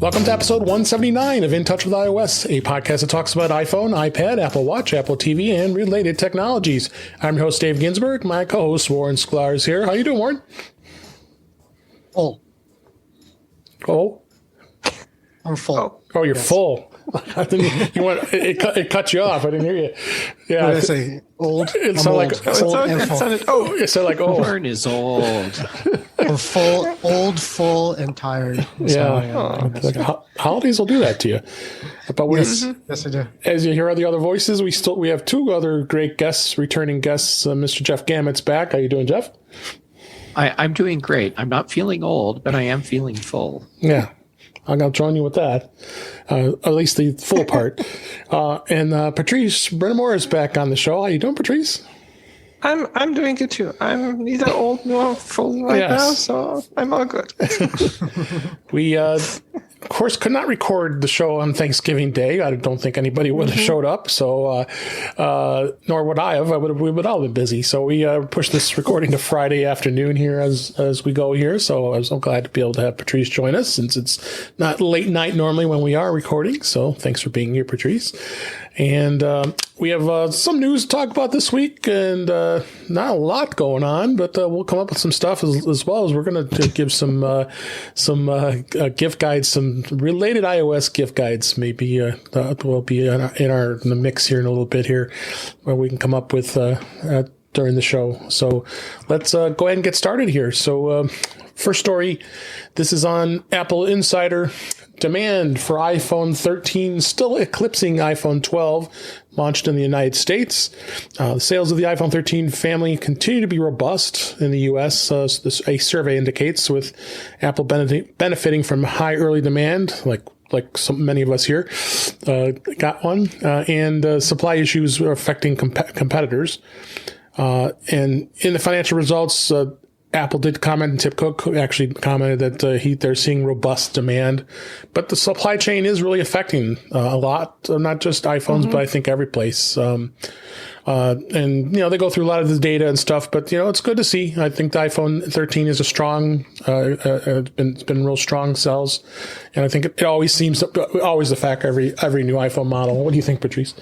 Welcome to episode 179 of In Touch with iOS, a podcast that talks about iPhone, iPad, Apple Watch, Apple TV, and related technologies. I'm your host, Dave Ginsburg. My co-host, Warren Sklar, is here. How you doing, Warren? Full. Oh? I'm full. Oh, you're full. I think it cut you off. I didn't hear you. Yeah, What did I say? Old? It sounded like It sounded like Warren is old. I'm full, and tired. Holidays will do that to you. But Yes, I do. as you hear the other voices, we have two other great guests, returning guests. Mr. Jeff Gamet's back. How you doing, Jeff? I'm doing great. I'm not feeling old, but I am feeling full. Yeah. I'm going to join you with that, at least the full part. And Patrice Brend'Amour is back on the show. How you doing, Patrice? I'm doing good too. I'm neither old nor full right now, so I'm all good. We, of course, could not record the show on Thanksgiving Day. I don't think anybody would have showed up, so nor would I have. We would all have been busy. So we pushed this recording to Friday afternoon here as we go here. So I was so glad to be able to have Patrice join us, since it's not late night normally when we are recording. So thanks for being here, Patrice. And we have some news to talk about this week, and not a lot going on, but we'll come up with some stuff as well. As we're going to give some gift guides, some related iOS gift guides. Maybe that will be in the mix here in a little bit here, where we can come up with during the show. So let's go ahead and get started here. So first story, this is on Apple Insider. Demand for iPhone 13 still eclipsing iPhone 12, launched in the United States. The sales of the iPhone 13 family continue to be robust in the U.S., a survey indicates, with Apple benefiting from high early demand, like many of us here got one, and supply issues are affecting competitors. And in the financial results, Apple did comment, and Tim Cook actually commented that they're seeing robust demand, but the supply chain is really affecting a lot, not just iPhones, but I think every place. And they go through a lot of the data and stuff, but it's good to see. I think the iPhone 13 is a strong, it's been real strong sales, and I think it always seems always the fact every new iPhone model. What do you think, Patrice?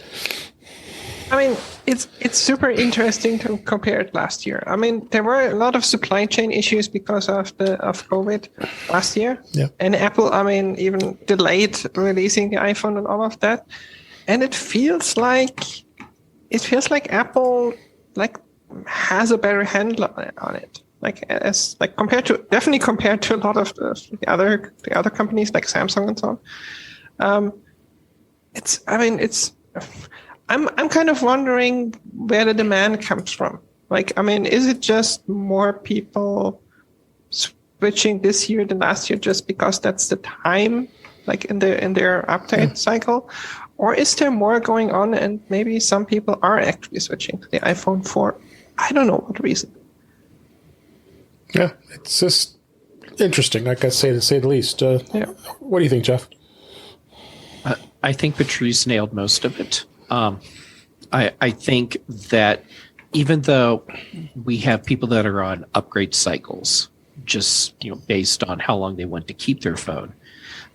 I mean, it's super interesting to compare it last year. I mean, there were a lot of supply chain issues because of COVID last year. Yeah. And Apple, even delayed releasing the iPhone and all of that. And it feels like Apple has a better handle on it. Compared to a lot of the other companies like Samsung and so on. I'm kind of wondering where the demand comes from. Is it just more people switching this year than last year just because that's the time, in their update cycle? Or is there more going on and maybe some people are actually switching to the iPhone 4? I don't know what reason. Yeah, it's just interesting, like I say, to say the least. What do you think, Jeff? I think Patrice nailed most of it. I think that even though we have people that are on upgrade cycles, just based on how long they want to keep their phone,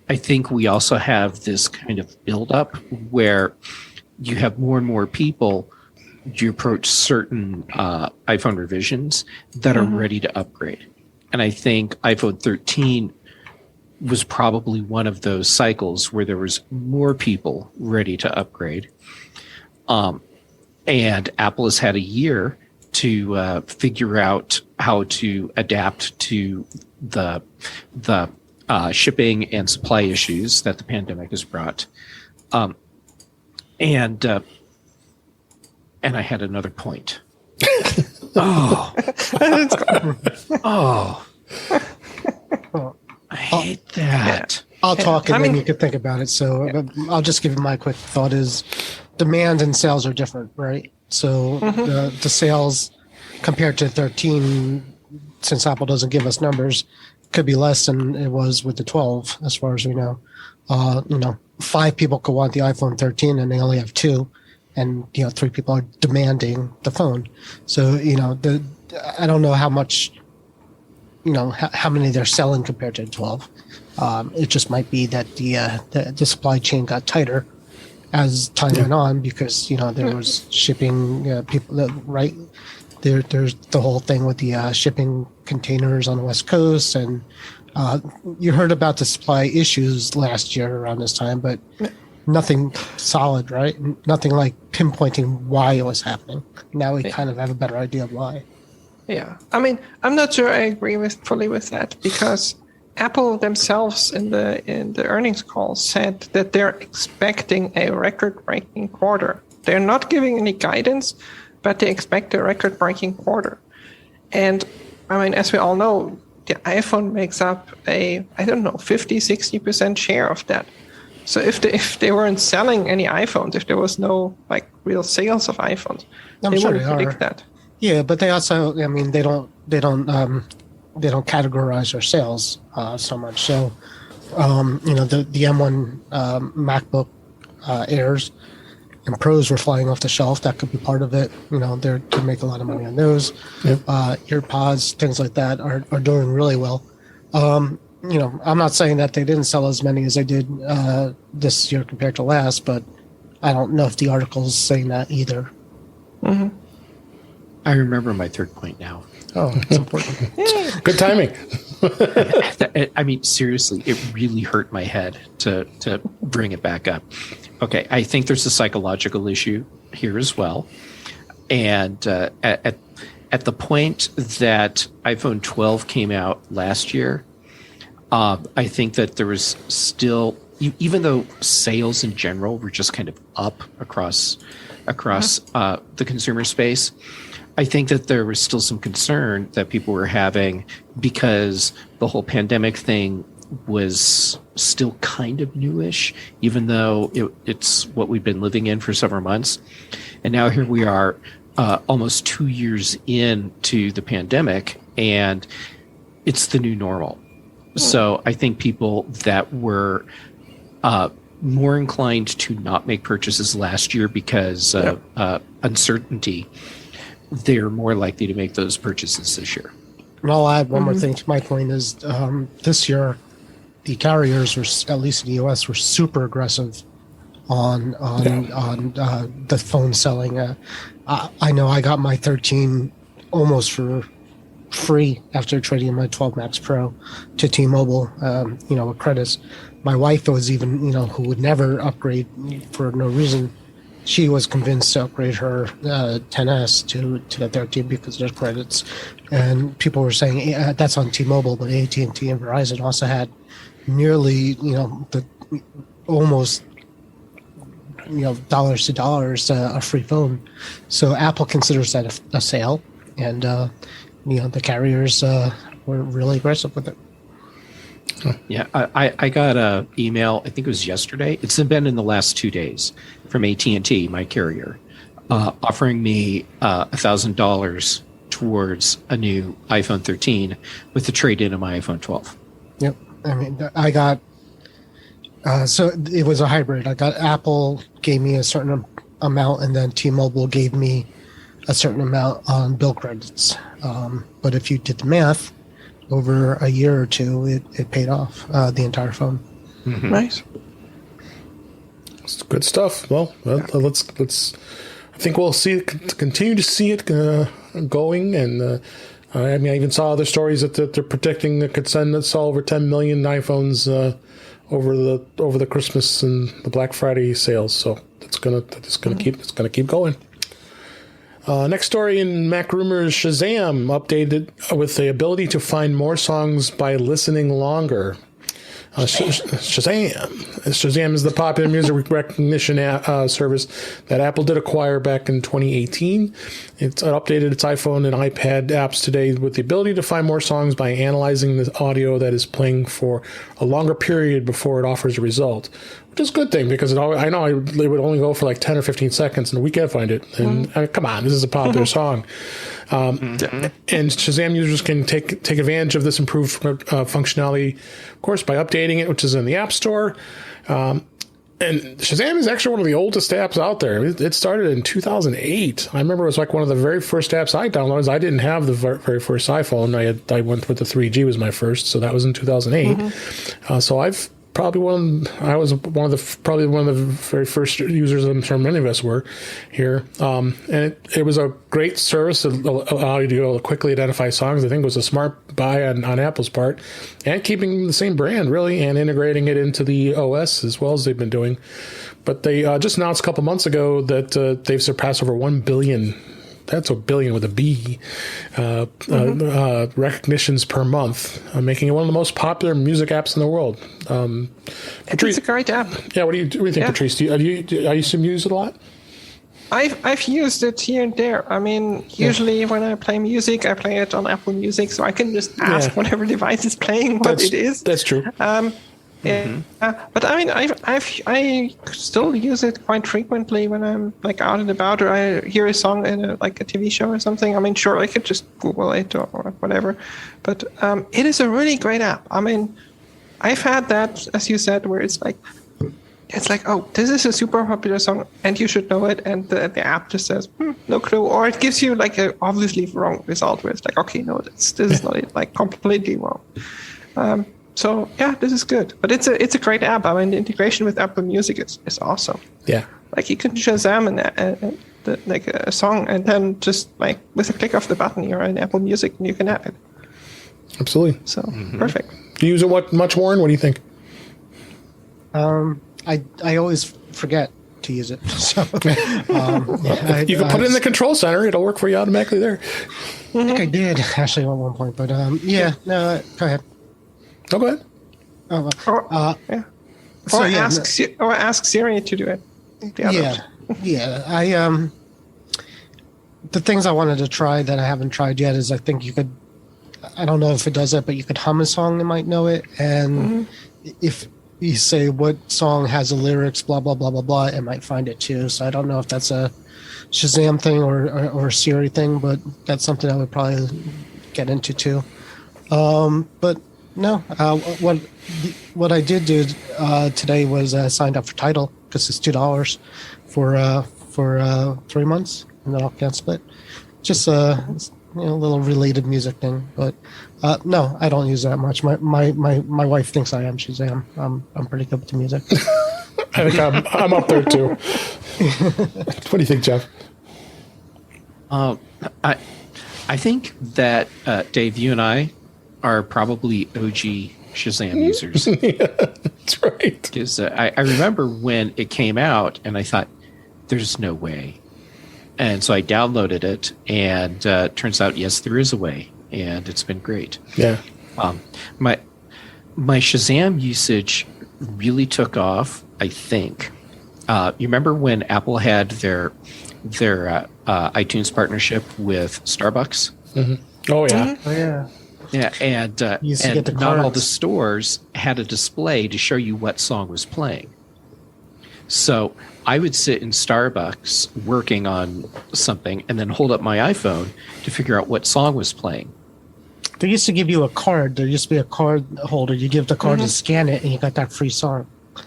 I think we also have this kind of buildup where you have more and more people. You approach certain iPhone revisions that are ready to upgrade, and I think iPhone 13 was probably one of those cycles where there was more people ready to upgrade. And Apple has had a year to figure out how to adapt to the shipping and supply issues that the pandemic has brought. And I had another point. I hate that. I'll talk and then you can think about it. So I'll just give you my quick thought is demand and sales are different, right? So the sales compared to 13, since Apple doesn't give us numbers, could be less than it was with the 12, as far as we know. 5 people could want the iPhone 13 and they only have 2. And, 3 people are demanding the phone. So, I don't know how much, how many they're selling compared to 12. It just might be that the supply chain got tighter as time went on because there was shipping people right there. There's the whole thing with the shipping containers on the West Coast, and you heard about the supply issues last year around this time, but nothing solid, right? Nothing like pinpointing why it was happening. Now we kind of have a better idea of why. Yeah, I mean, I'm not sure I agree fully with that, because Apple themselves in the earnings call said that they're expecting a record-breaking quarter. They're not giving any guidance, but they expect a record-breaking quarter. And I mean, as we all know, the iPhone makes up 50-60% share of that. So if they weren't selling any iPhones, if there was no real sales of iPhones, they wouldn't predict that. Yeah, but they also, I mean, they don't categorize their sales so much. So, the M1 MacBook Airs and Pros were flying off the shelf. That could be part of it. They make a lot of money on those. Yep. EarPods, things like that are doing really well. I'm not saying that they didn't sell as many as they did this year compared to last, but I don't know if the article's saying that either. Mm-hmm. I remember my third point now. Oh, it's important. Good timing. I mean, seriously, it really hurt my head to bring it back up. Okay, I think there's a psychological issue here as well. And at the point that iPhone 12 came out last year, I think that there was still, even though sales in general were just kind of up across the consumer space, I think that there was still some concern that people were having because the whole pandemic thing was still kind of newish, even though it's what we've been living in for several months. And now here we are almost 2 years into the pandemic, and it's the new normal. So I think people that were more inclined to not make purchases last year because of uncertainty, they're more likely to make those purchases this year. And I'll add one more thing to my point is this year, the carriers were, at least in the US, were super aggressive on the phone selling. I know I got my 13 almost for free after trading in my 12 Max Pro to T-Mobile, with credits. My wife was even, who would never upgrade for no reason. She was convinced to upgrade her 10S to the 13 because there's credits. And people were saying that's on T-Mobile, but AT&T and Verizon also had nearly, almost, dollars to dollars a free phone. So Apple considers that a sale, and the carriers were really aggressive with it. Yeah, I got an email, I think it was yesterday. It's been in the last 2 days from AT&T, my carrier, offering me $1,000 towards a new iPhone 13 with the trade-in of my iPhone 12. Yep. I mean, I got, so it was a hybrid. I got Apple gave me a certain amount, and then T-Mobile gave me a certain amount on bill credits. But if you did the math, over a year or two, it paid off the entire phone. Mm-hmm. Nice. It's good stuff. Well, let's. I think we'll continue to see it going, and I even saw other stories that they're predicting that could send us all over 10 million iPhones over the Christmas and the Black Friday sales. So it's gonna keep going. Next story in Mac Rumors: Shazam updated with the ability to find more songs by listening longer. Shazam is the popular music recognition service that Apple did acquire back in 2018. It's updated its iPhone and iPad apps today with the ability to find more songs by analyzing the audio that is playing for a longer period before it offers a result, which is a good thing because I know it would only go for like 10 or 15 seconds and we can't find it. And come on, this is a popular song. And Shazam users can take advantage of this improved functionality, of course, by updating it, which is in the App Store. And Shazam is actually one of the oldest apps out there. It started in 2008. I remember it was like one of the very first apps I downloaded. I didn't have the very first iPhone. I went with the 3G was my first, so that was in 2008. So I've probably probably one of the very first users. I'm sure many of us were here. And it was a great service that allowed you to go quickly identify songs. I think it was a smart buy on Apple's part, and keeping the same brand really and integrating it into the OS as well as they've been doing. But they just announced a couple months ago that they've surpassed over 1 billion. That's a billion with a B, recognitions per month, making it one of the most popular music apps in the world. It's a great app. Yeah, what do you think, Patrice? Do you assume you use it a lot? I've used it here and there. I mean, usually when I play music, I play it on Apple Music, so I can just ask whatever device is playing what it is. That's true. But I mean, I still use it quite frequently when I'm like out and about, or I hear a song in a TV show or something. I mean, sure, I could just Google it or whatever, but it is a really great app. I mean, I've had that, as you said, where it's like, oh, this is a super popular song and you should know it, and the app just says no clue, or it gives you like a obviously wrong result where it's like, okay, no, this is not it, like completely wrong. So yeah, this is good, but it's a great app. I mean, the integration with Apple Music is awesome. Yeah, like you can Shazam like a song, and then just like with a click of the button, you're in Apple Music and you can have it. Absolutely. So perfect. Do you use it much, Warren? What do you think? I always forget to use it. So you can put it in the control center; it'll work for you automatically there. I think I did actually at one point, but go ahead. Oh, go ahead. Or ask Siri to do it. The things I wanted to try that I haven't tried yet is I think you could. I don't know if it does it, but you could hum a song, it might know it, and if you say what song has the lyrics, blah blah blah blah blah, it might find it too. So I don't know if that's a Shazam thing or a Siri thing, but that's something I would probably get into too. But no, what I did do today was signed up for Tidal because it's $2 for 3 months, and then I'll cancel it. Just a little related music thing, but no, I don't use that much. My wife thinks I am Shazam. I'm pretty good with the music. I think I'm up there too. What do you think, Jeff? I think that Dave, you and I are probably OG Shazam users. Yeah, that's right. Because I remember when it came out, and I thought, "There's no way." And so I downloaded it, and turns out, yes, there is a way, and it's been great. Yeah. My Shazam usage really took off, I think. You remember when Apple had their iTunes partnership with Starbucks? Mm-hmm. Oh, yeah. Oh, yeah. Yeah, and not all the stores had a display to show you what song was playing. So I would sit in Starbucks working on something and then hold up my iPhone to figure out what song was playing. They used to give you a card. There used to be a card holder. You give the card to scan it, and you got that free song.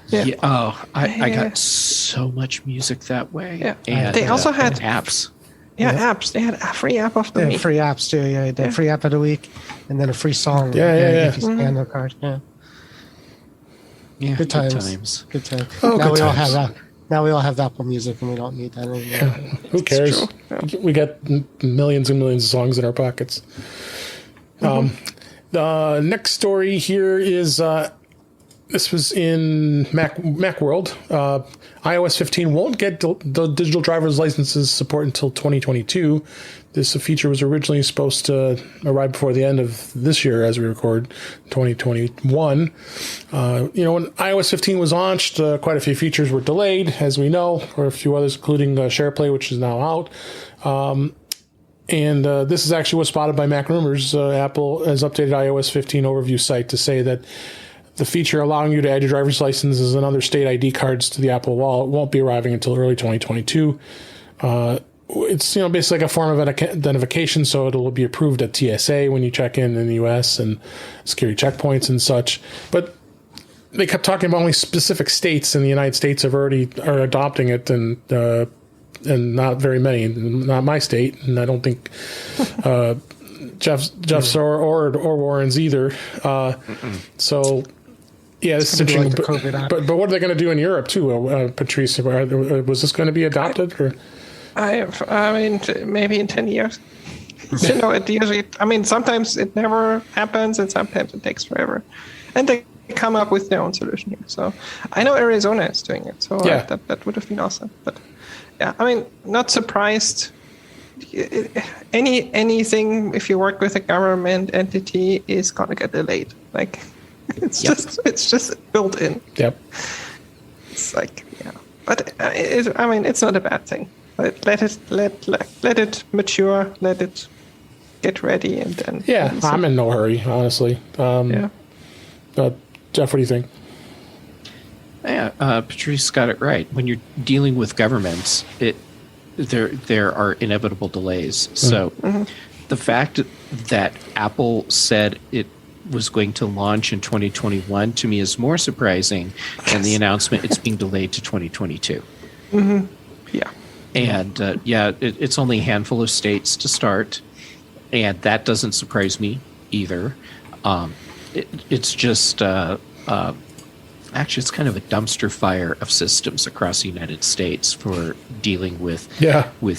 Yeah. I got so much music that way. Yeah. And they also had apps. Yeah, apps. They had a free app of the week. Free apps too. Yeah, the free app of the week, and then a free song. Yeah. If you scan the card. Yeah. Good times. Good times. Oh, now good we times. all have that. Now we all have Apple Music, and we don't need that anymore. Yeah. Who cares? We got millions and millions of songs in our pockets. The next story here is this was in Macworld. iOS 15 won't get the digital driver's licenses support until 2022. This feature was originally supposed to arrive before the end of this year, as we record 2021. When iOS 15 was launched, quite a few features were delayed, as we know, or a few others, including SharePlay, which is now out. And this is actually was spotted by Mac Rumors. Apple has updated iOS 15 overview site to say that the feature allowing you to add your driver's licenses and other state ID cards to the Apple Wallet won't be arriving until early 2022. It's basically like a form of identification, so it'll be approved at TSA when you check in the U.S. and security checkpoints and such. But they kept talking about only specific states in the United States are adopting it, and not very many, not my state, and I don't think Jeff's or Warren's either. So. Yeah, this is interesting. Like but what are they going to do in Europe too, Patrice? Was this going to be adopted? Or? I mean, maybe in 10 years. It usually. I mean, sometimes it never happens, and sometimes it takes forever. And they come up with their own solution here. So I know Arizona is doing it. So yeah. That would have been awesome. But yeah, I mean, not surprised. Anything if you work with a government entity is gonna get delayed. Like. It's just built in. Yep. It's like, yeah, but I mean, it's not a bad thing. Let it mature. Let it get ready, and then. Yeah, I'm in no hurry, honestly. Yeah. Jeff, what do you think? Yeah, Patrice got it right. When you're dealing with governments, there are inevitable delays. So, the fact that Apple said it was going to launch in 2021 to me is more surprising than the announcement it's being delayed to 2022. Yeah. And it's only a handful of states to start, and that doesn't surprise me either. It's just actually it's kind of a dumpster fire of systems across the United States for dealing with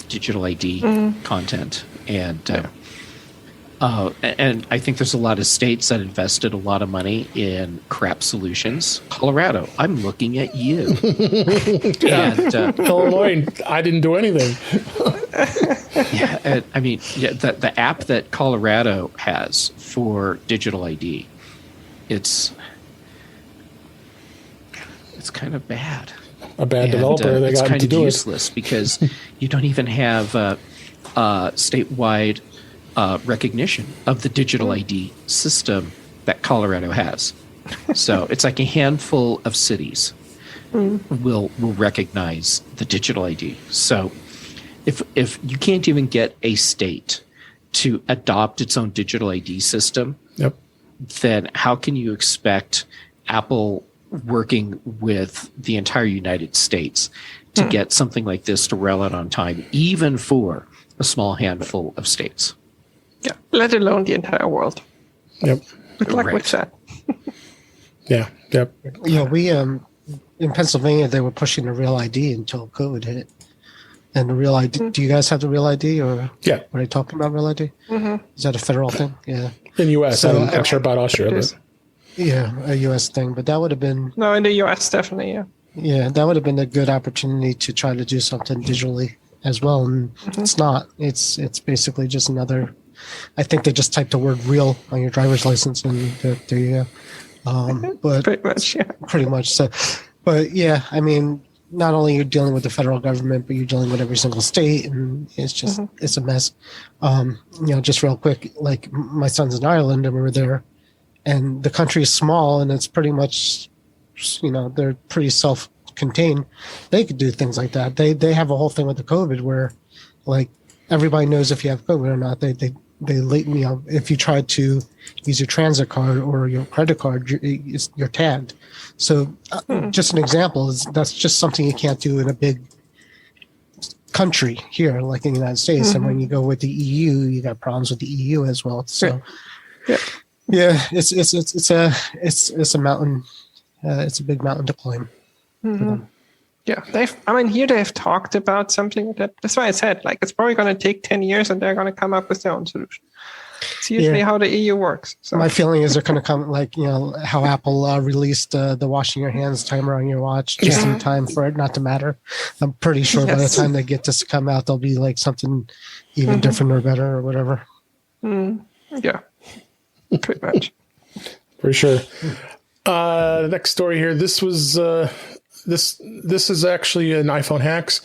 digital ID content, and I think there's a lot of states that invested a lot of money in crap solutions. Colorado, I'm looking at you. And, Illinois, I didn't do anything. The app that Colorado has for digital ID, it's kind of bad. A bad developer. They got to do useless because you don't even have statewide recognition of the digital ID system that Colorado has. So it's like a handful of cities will recognize the digital ID. So if you can't even get a state to adopt its own digital ID system, then how can you expect Apple working with the entire United States to get something like this to roll out on time, even for a small handful of states? Yeah, let alone the entire world. Yep. Good luck with that. Yeah. Yep. Yeah, we in Pennsylvania they were pushing the Real ID until COVID hit. And the Real ID, do you guys have the Real ID or yeah? Were they talking about Real ID? Is that a federal thing? Yeah. In U.S., So, I'm not sure about Austria, but Yeah, a U.S. thing, but that would have been No, in the U.S. definitely, yeah. Yeah, that would have been a good opportunity to try to do something digitally as well, and it's not. It's basically just another. I think they just typed the word "real" on your driver's license, and there you go. But Pretty much, yeah. pretty much. So, but yeah, I mean, not only you're dealing with the federal government, but you're dealing with every single state, and it's just it's a mess. Just real quick, like my son's in Ireland, and we were there, and the country is small, and it's pretty much, they're pretty self-contained. They could do things like that. They have a whole thing with the COVID where, like, everybody knows if you have COVID or not. They if you try to use your transit card or your credit card, you're tagged. So just an example is that's just something you can't do in a big country here, like in the United States. And when you go with the EU, you got problems with the EU as well. So it's a mountain. It's a big mountain to climb. Yeah, here they've talked about something that. That's why I said, like, it's probably going to take 10 years, and they're going to come up with their own solution. It's usually how the EU works. So. My feeling is they're going to come, like, how Apple released the washing your hands timer on your watch just in time for it not to matter. I'm pretty sure by the time they get this to come out, there'll be like something even different or better or whatever. Yeah, pretty much. For sure. Next story here. This was this is actually an iPhone hacks.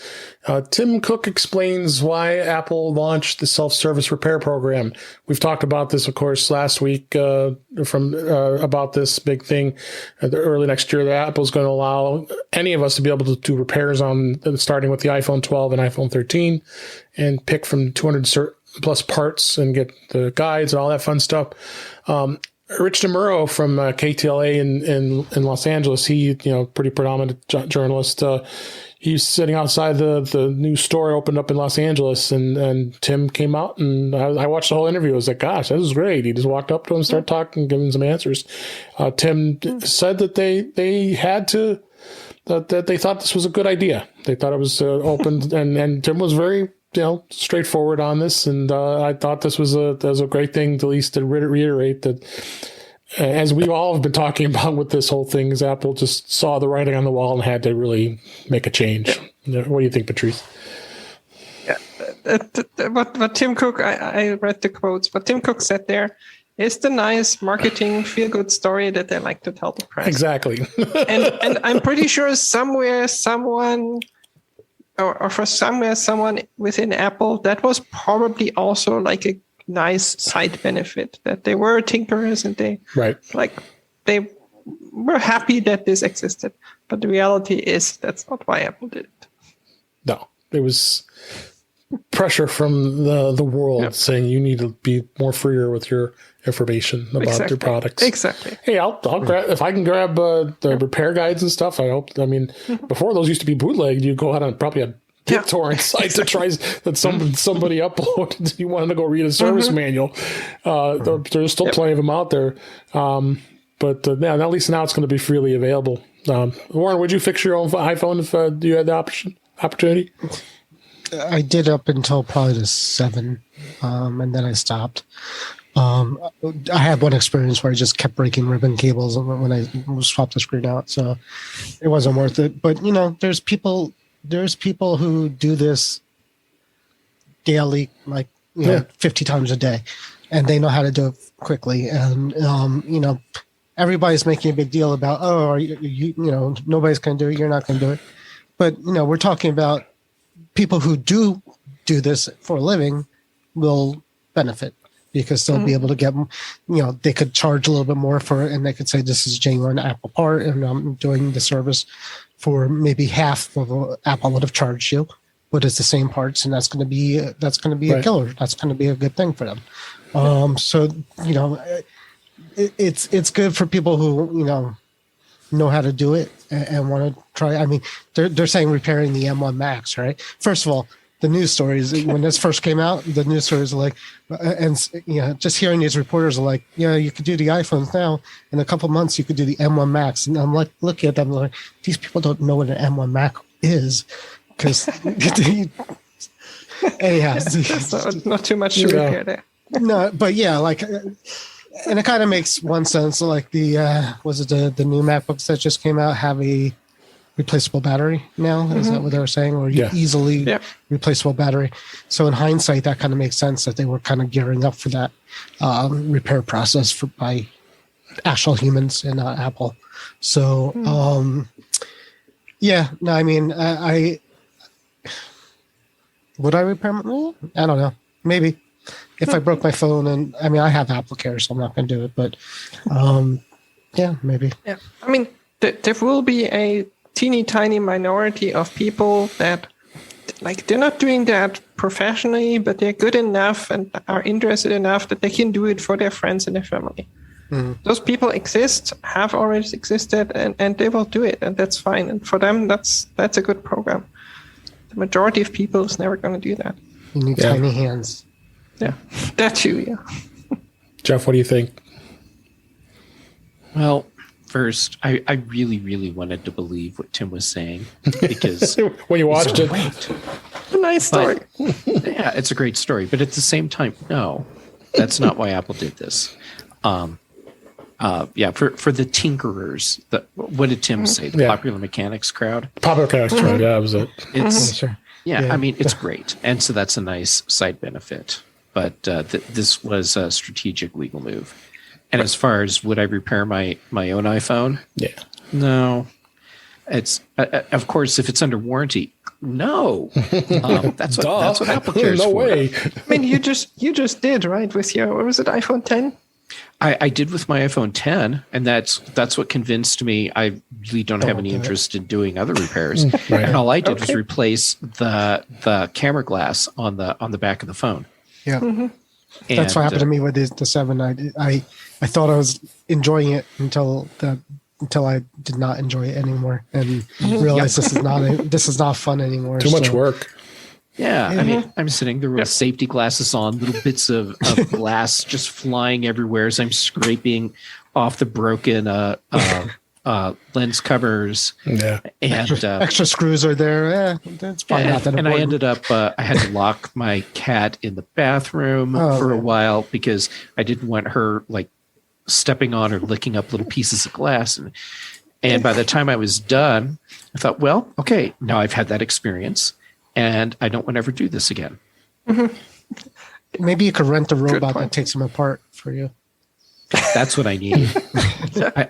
Tim Cook explains why Apple launched the self-service repair program. We've talked about this, of course, last week about this big thing. Early next year, that Apple's going to allow any of us to be able to do repairs starting with the iPhone 12 and iPhone 13, and pick from 200 plus parts and get the guides and all that fun stuff. Rich DeMuro from KTLA in Los Angeles, he, pretty predominant journalist. He's sitting outside the new store opened up in Los Angeles, and Tim came out, and I watched the whole interview. I was like, gosh, that was great. He just walked up to him, started talking, giving some answers. Tim said that they had to, that they thought this was a good idea. They thought it was open, and Tim was very straightforward on this, and I thought this was a great thing, to at least to reiterate that, as we all have been talking about with this whole thing, is Apple just saw the writing on the wall and had to really make a change. Yeah. What do you think, Patrice? Yeah, what Tim Cook, I read the quotes. What Tim Cook said there is the nice marketing feel-good story that they like to tell the press. Exactly. and I'm pretty sure someone within Apple, that was probably also like a nice side benefit, that they were tinkerers and they were happy that this existed. But the reality is that's not why Apple did it. No, there was pressure from the world saying you need to be more freer with your information about your products. Exactly. Hey, I'll grab, if I can grab the repair guides and stuff. Before those used to be bootlegged, you go out on probably a BitTorrent site to try that somebody uploaded. You wanted to go read a service manual. There's still plenty of them out there. But at least now it's going to be freely available. Warren, would you fix your own iPhone if you had the opportunity? I did up until probably the 7, and then I stopped. I had one experience where I just kept breaking ribbon cables when I swapped the screen out, so it wasn't worth it. But there's people who do this daily, 50 times a day, and they know how to do it quickly. And everybody's making a big deal about, nobody's going to do it, you're not going to do it. But we're talking about people who do this for a living will benefit, because they'll be able to get, they could charge a little bit more for it, and they could say this is a genuine Apple part, and I'm doing the service for maybe half of what Apple would have charged you, but it's the same parts, and that's going to be a killer. That's going to be a good thing for them. So it's good for people who know how to do it and want to try. I mean, they're saying repairing the M1 Max, right? First of all, the news stories, when this first came out, the news stories are like, just hearing these reporters are like, you could do the iPhones now. In a couple of months, you could do the M1 Max. And I'm like, looking at them like, these people don't know what an M1 Mac is. Because, anyhow. Not too much to repair there. No, but and it kind of makes one sense. Like the new MacBooks that just came out have a replaceable battery now? Is that what they were saying? Or easily replaceable battery? So in hindsight, that kind of makes sense that they were kind of gearing up for that repair process by actual humans in Apple. So, I would I repair my? I don't know. Maybe. If I broke my phone, and I have Apple Care, so I'm not going to do it. But, maybe. Yeah, there will be a teeny tiny minority of people that, they're not doing that professionally, but they're good enough and are interested enough that they can do it for their friends and their family. Mm-hmm. Those people exist, have always existed, and they will do it, and that's fine. And for them, that's a good program. The majority of people is never going to do that. You need tiny hands. Yeah, that too, yeah. Jeff, what do you think? Well, first, I really, really wanted to believe what Tim was saying, because when you watched it, it's a nice story. Yeah, it's a great story, but at the same time, no, that's not why Apple did this. For the tinkerers, what did Tim say? The popular mechanics crowd. Popular mechanics crowd. Yeah, that was it. It's it's great, and so that's a nice side benefit. But this was a strategic legal move. And as far as would I repair my own iPhone? Yeah. No. It's of course, if it's under warranty, no. That's what Apple cares no for. way. You just did, right, with your, what was it, iPhone 10? I did with my iPhone 10, and that's what convinced me I really don't have any interest in doing other repairs. Right. And all I did was replace the camera glass on the back of the phone. Yeah. Mm-hmm. That's what happened to me with the 7. I thought I was enjoying it until I did not enjoy it anymore and realized this is not fun anymore. Too much work. Yeah, I mean, I'm sitting there with safety glasses on, little bits of glass just flying everywhere as I'm scraping off the broken lens covers. Yeah, and extra screws are there. That's probably not that important. And I ended up, I had to lock my cat in the bathroom for a while because I didn't want her like stepping on or licking up little pieces of glass. And by the time I was done, I thought, well, okay, now I've had that experience. And I don't want to ever do this again. Maybe you could rent a robot that takes them apart for you. That's what I need.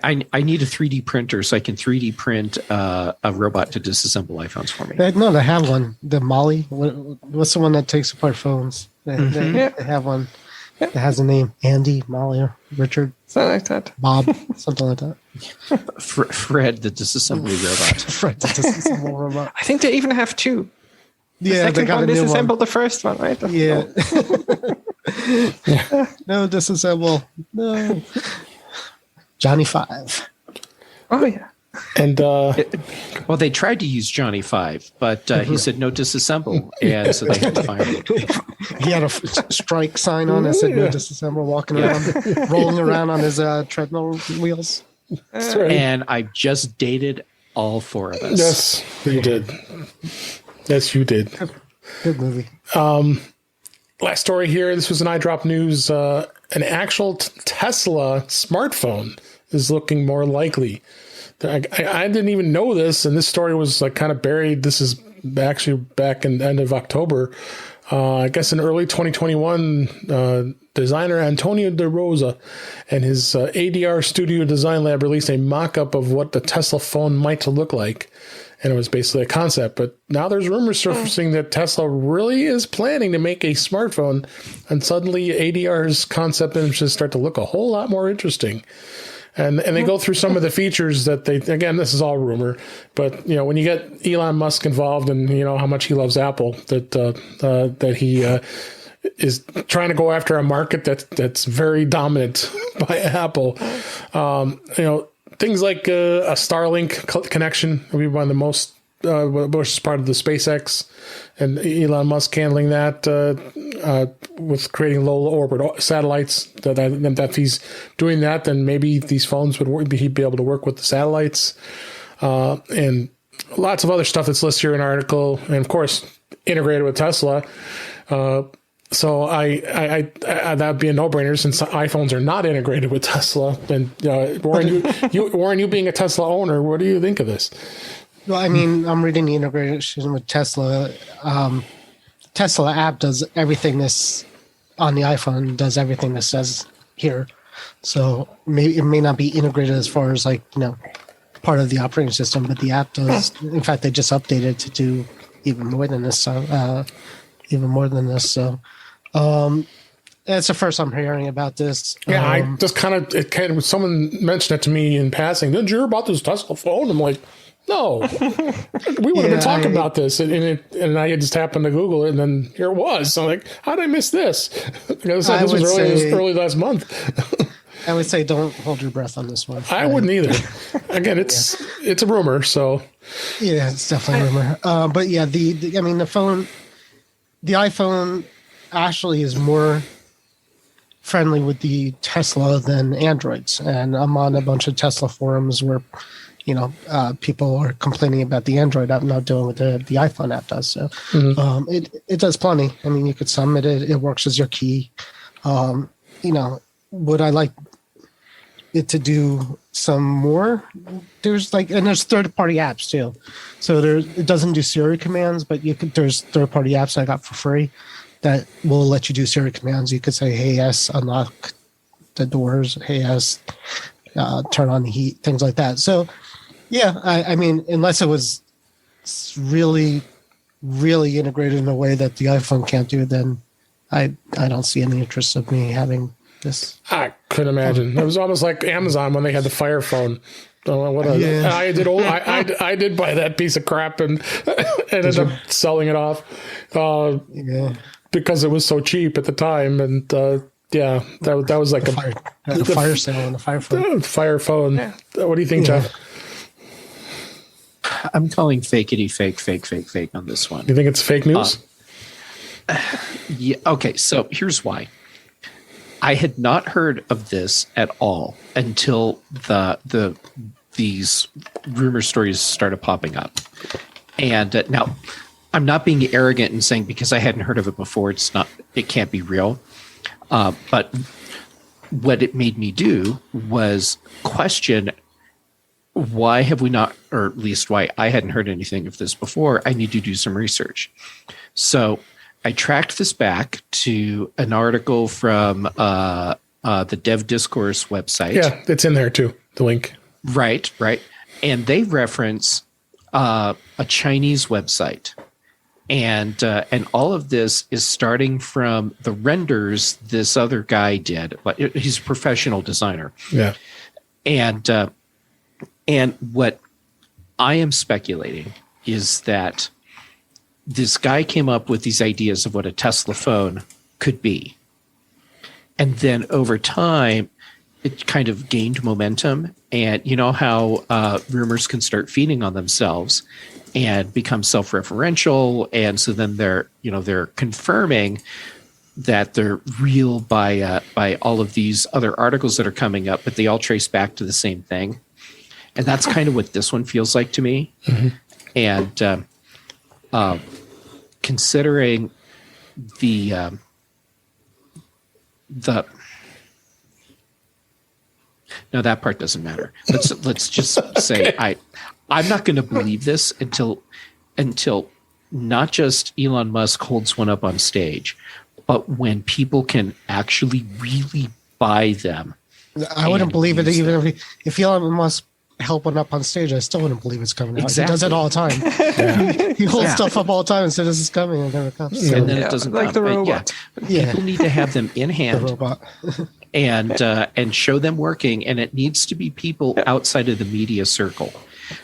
I need a 3D printer so I can 3D print a robot to disassemble iPhones for me. No, they have one. The Molly. What's the one that takes apart phones? They have one that has a name. Andy, Molly, or Richard. Something like that. Bob, something like that. Fred, the disassembly robot. Fred, the disassembly robot. I think they even have 2. The Yeah, they second got one a new disassembled one. the first one, right? Yeah. No, disassemble. No. Johnny 5. Oh, yeah. and Well, they tried to use Johnny 5, but he said no disassemble, and so they had to fire him. He had a strike sign on that said no disassemble, walking around, rolling around on his treadmill wheels. that's right. And I've just dated all 4 of us. Yes, you did. Yes, you did. Good movie. Last story here. This was an iDrop News. An actual Tesla smartphone is looking more likely. I didn't even know this, and this story was like kind of buried. This is actually back in the end of October. I guess in early 2021, designer Antonio De Rosa and his ADR Studio Design Lab released a mock-up of what the Tesla phone might look like. And it was basically a concept. But now there's rumors surfacing that Tesla really is planning to make a smartphone. And suddenly ADR's concept images start to look a whole lot more interesting. And they go through some of the features that they, again, this is all rumor, but you know, when you get Elon Musk involved and you know how much he loves Apple, that he is trying to go after a market that's very dominant by Apple. You know, things like a Starlink connection will be one of the most, which is part of the SpaceX, and Elon Musk handling that with creating low orbit satellites. That if he's doing that, then maybe these phones he'd be able to work with the satellites, and lots of other stuff that's listed here in the article, and of course integrated with Tesla. So I that'd be a no-brainer since iPhones are not integrated with Tesla. And Warren, you being a Tesla owner, what do you think of this? Well, I mean, I'm reading the integration with Tesla. Tesla app does everything this on the iPhone, does everything this says here. So it may not be integrated as far as like, you know, part of the operating system, but the app does. In fact, they just updated to do even more than this. So it's the first I'm hearing about this. Yeah, I just kind of someone mentioned it to me in passing. Didn't you hear about this Tesla phone? I'm like, no, we would have been talking about this, and I just happened to Google it, and then here it was. So I'm like, how did I miss this? Because this was early last month. I would say don't hold your breath on this one. I wouldn't either. Again, it's a rumor, so yeah, it's definitely a rumor. But yeah, the iPhone actually is more friendly with the Tesla than Androids, and I'm on a bunch of Tesla forums where, you know, people are complaining about the Android app not doing what the iPhone app does. So it does plenty. I mean, you could submit it; it works as your key. You know, would I like it to do some more? There's third-party apps too. So it doesn't do Siri commands, but there's third-party apps I got for free that will let you do Siri commands. You could say, "Hey S, unlock the doors." "Hey S, turn on the heat." Things like that. So, yeah, I mean, unless it was really, really integrated in a way that the iPhone can't do, then I don't see any interest of me having this. I couldn't imagine. It was almost like Amazon when they had the Fire Phone. I did buy that piece of crap and ended up selling it off. because it was so cheap at the time. And yeah, that was like the fire sale and the fire phone. Fire phone. Yeah. What do you think, Jeff? I'm calling fakeity fake on this one. You think it's fake news? Yeah. Okay. So here's why. I had not heard of this at all until these rumor stories started popping up. And now, I'm not being arrogant and saying because I hadn't heard of it before, it can't be real. But what it made me do was question, why have we not, or at least why I hadn't heard anything of this before? I need to do some research. So I tracked this back to an article from the Dev Discourse website. Yeah, it's in there too, the link. Right. And they reference a Chinese website. And all of this is starting from the renders this other guy did. But he's a professional designer. Yeah. And what I am speculating is that this guy came up with these ideas of what a Tesla phone could be. And then over time, it kind of gained momentum. And you know how rumors can start feeding on themselves and become self-referential. And so then they're confirming that they're real by all of these other articles that are coming up, but they all trace back to the same thing. And that's kind of what this one feels like to me. Mm-hmm. And considering the no, that part doesn't matter. Let's just say I'm not going to believe this until not just Elon Musk holds one up on stage, but when people can actually really buy them. I wouldn't believe it even if Elon Musk held one up on stage. I still wouldn't believe it's coming out. Exactly. He does it all the time. Yeah. He holds stuff up all the time and says this is coming and it never comes. So. And then it doesn't like come. the robot. People need to have them in hand. The robot. and show them working, and it needs to be people outside of the media circle,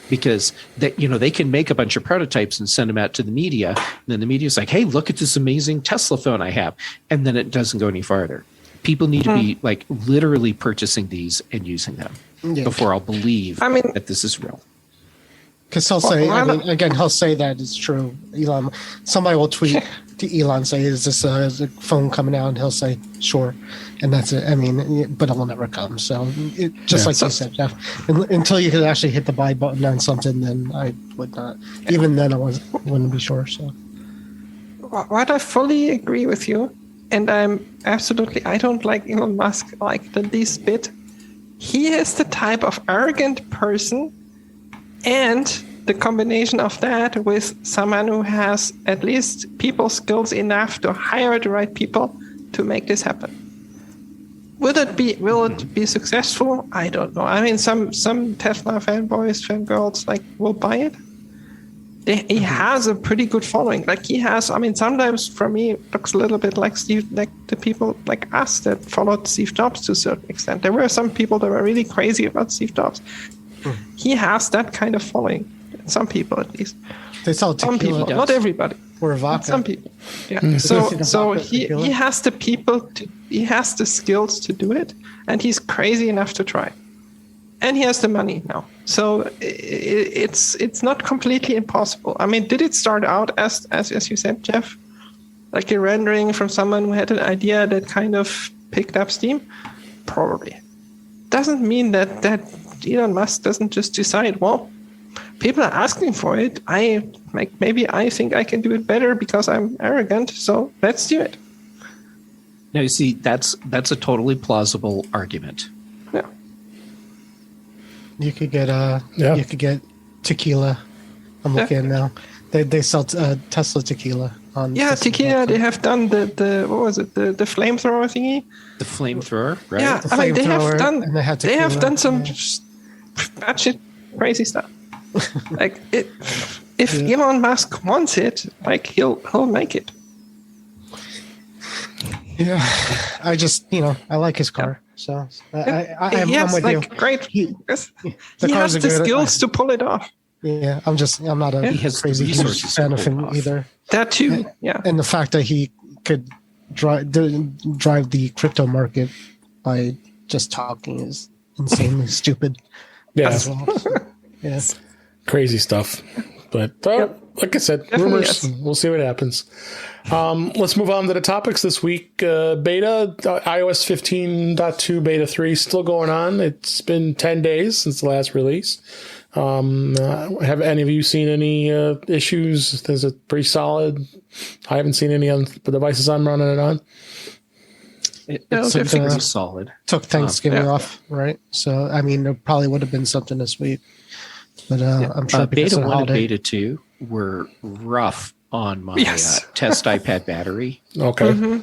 because they can make a bunch of prototypes and send them out to the media, and then the media's like, hey, look at this amazing Tesla phone I have, and then it doesn't go any farther. People need to be like literally purchasing these and using them before I'll believe that this is real. Because he'll say, he'll say that it's true. Elon, somebody will tweet to Elon, say, is this a phone coming out? And he'll say, sure. And that's it. I mean, but it will never come. So like you said, Jeff, until you can actually hit the buy button on something, then I would not. Even then, I wouldn't be sure. So, what I fully agree with you, and I don't like Elon Musk like the least bit. He is the type of arrogant person, and the combination of that with someone who has at least people skills enough to hire the right people to make this happen. Will it be successful? I don't know. I mean, some Tesla fanboys, fangirls will buy it. He has a pretty good following. Like he has, sometimes for me it looks a little bit like the people like us that followed Steve Jobs to a certain extent. There were some people that were really crazy about Steve Jobs. He has that kind of following. Some people, at least. They sell tequila. Some people, not everybody. Or vodka. Some people. Yeah. So he has the people he has the skills to do it, and he's crazy enough to try. And he has the money now. So it's not completely impossible. I mean, did it start out as you said, Jeff? Like a rendering from someone who had an idea that kind of picked up steam? Probably. Doesn't mean that Elon Musk doesn't just decide, well, people are asking for it. Maybe I think I can do it better because I'm arrogant. So let's do it. Now you see, that's a totally plausible argument. Yeah. You could get tequila. I'm looking now. They sell Tesla tequila on. Yeah, Tesla tequila. They have done the what was it? The flamethrower thingy. The flamethrower, right? Yeah, they have done some batshit crazy stuff. Like if Elon Musk wants it, he'll make it. Yeah, I just I like his car, so I'm with you. Great. He has the skills to pull it off. Yeah, I'm not a crazy huge fan of him either. That too. Yeah, and the fact that he could drive the crypto market by just talking is insanely stupid. Yeah. As well. Yeah. Crazy stuff. But like I said, Definitely rumors, yes. we'll see what happens. Let's move on to the topics this week. Beta, iOS 15.2 Beta 3 still going on. It's been 10 days since the last release. Have any of you seen any issues? Is it pretty solid? I haven't seen any on the devices I'm running it on. It's Took, pretty solid. took Thanksgiving Yeah. off, right? So, I mean, there probably would have been something this week. But I'm sure because Beta of the 1 and holiday. Beta 2 were rough on my Yes. test iPad battery. Okay.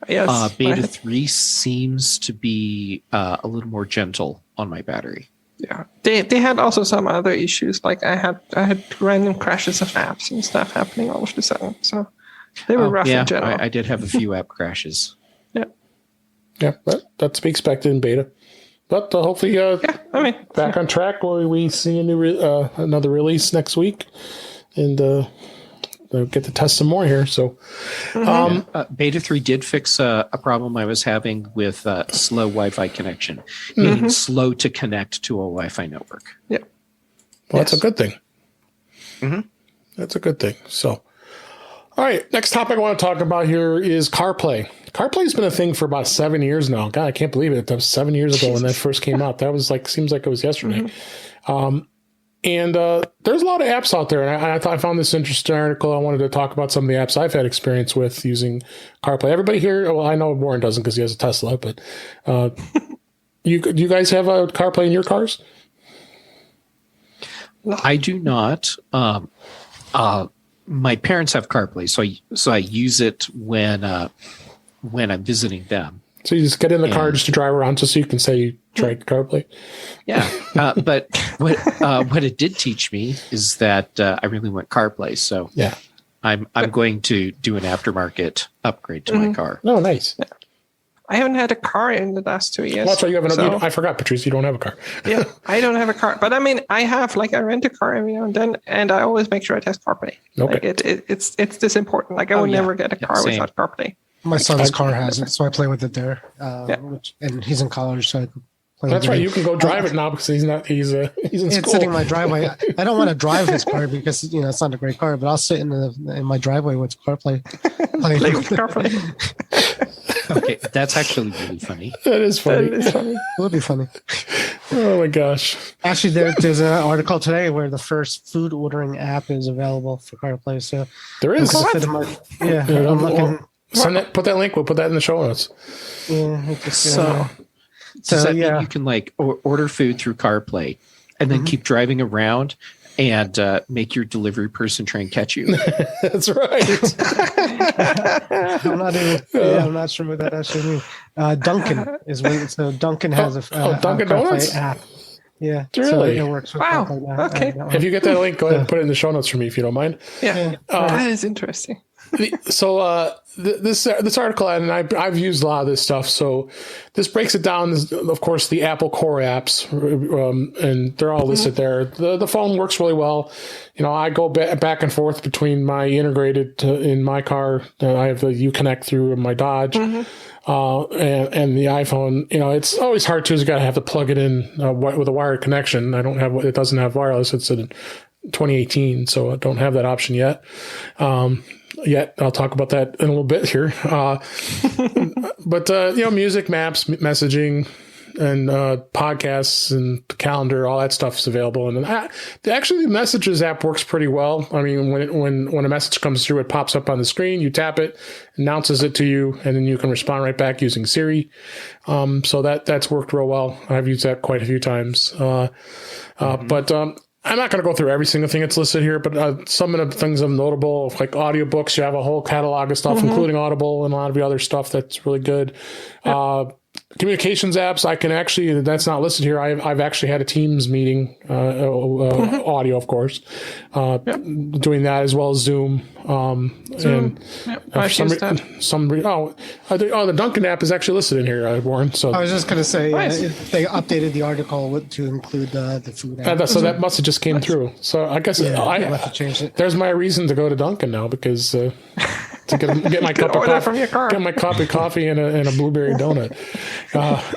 Yes. Beta 3 seems to be a little more gentle on my battery. Yeah, they had also some other issues. Like I had random crashes of apps and stuff happening all of a sudden. So they were rough yeah, in general. I did have a few app crashes. Yeah, Yeah, but that's to be expected in beta. But hopefully, I mean, back on track. We see a new another release next week, and they'll get to test some more here. So, Beta 3 did fix a problem I was having with slow Wi-Fi connection, meaning slow to connect to a Wi-Fi network. yeah. well, that's a good thing. Mm-hmm. That's a good thing. So, all right, next topic I want to talk about here is CarPlay. CarPlay's been a thing for about 7 years now. God, I can't believe it. That was 7 years ago when that first came out. That was seems like it was yesterday. And there's a lot of apps out there. And I found this interesting article. I wanted to talk about some of the apps I've had experience with using CarPlay. Everybody here, well, I know Warren doesn't because he has a Tesla, but you guys have a CarPlay in your cars? I do not. My parents have CarPlay, so I use it when I'm visiting them. So you just get in the car just to drive around just so you can say you tried CarPlay? Yeah, but what it did teach me is that I really want CarPlay. So Yeah. I'm going to do an aftermarket upgrade to my car. Oh, nice. I haven't had a car in the last 2 years. Well, that's why you have so- I forgot, Patrice, you don't have a car. Yeah, I don't have a car, but I mean, I have I rent a car every now and then, and I always make sure I test CarPlay. Okay. Like it's this important. Like I would yeah. never get a Yeah, car same. without CarPlay. My son's car has it, so I play with it there. And he's in college, so I can play That's with right. it. You can go drive it now because he's in It's school. sitting in my driveway. I don't want to drive his car because it's not a great car. But I'll sit in my driveway with CarPlay. Play with CarPlay. Okay, that's actually really funny. That is funny. That is funny. It would be funny. Oh my gosh. Actually, there's an article today where the first food ordering app is available for CarPlay. So There is. I'm gonna sit in my- yeah, Yeah, I'm looking. put that link. We'll put that in the show notes. Yeah, I just, So does that yeah. mean you can order food through CarPlay and then keep driving around and make your delivery person try and catch you? That's right. I'm not sure what that actually means. Dunkin' is when so Dunkin' has a Dunkin' CarPlay Donuts? app. Yeah, Really? so it works with Wow, CarPlay now. okay. If you get that link, go ahead and put it in the show notes for me if you don't mind. Yeah, that is interesting. So this article, and I've used a lot of this stuff. So this breaks it down. Of course, the Apple Core apps, and they're all listed there. The phone works really well. I go back and forth between my integrated in my car. I have the Uconnect through my Dodge, and the iPhone. It's always hard too. You got to have to plug it in with a wired connection. It doesn't have wireless. It's a 2018, so I don't have that option yet. I'll talk about that in a little bit here. But music, maps, messaging, and podcasts and calendar, all that stuff's available. And actually, the Messages app works pretty well. I mean, when a message comes through, it pops up on the screen. You tap it, announces it to you, and then you can respond right back using Siri. So that's worked real well. I've used that quite a few times. But I'm not going to go through every single thing that's listed here, but some of the things I'm notable, like audiobooks, you have a whole catalog of stuff, including Audible and a lot of the other stuff that's really good. Communications apps, I can actually, that's not listed here. I've actually had a Teams meeting, audio, of course, doing that as well as Zoom. And I've for used that. the Dunkin' app is actually listed in here, Warren. So I was just going to say Nice. they updated the article to include the food app. so that must have just came through. So I guess We'll have to change it. there's my reason to go to Dunkin' now because to get my cup of order coffee from your car. Get my cup of coffee and a blueberry donut.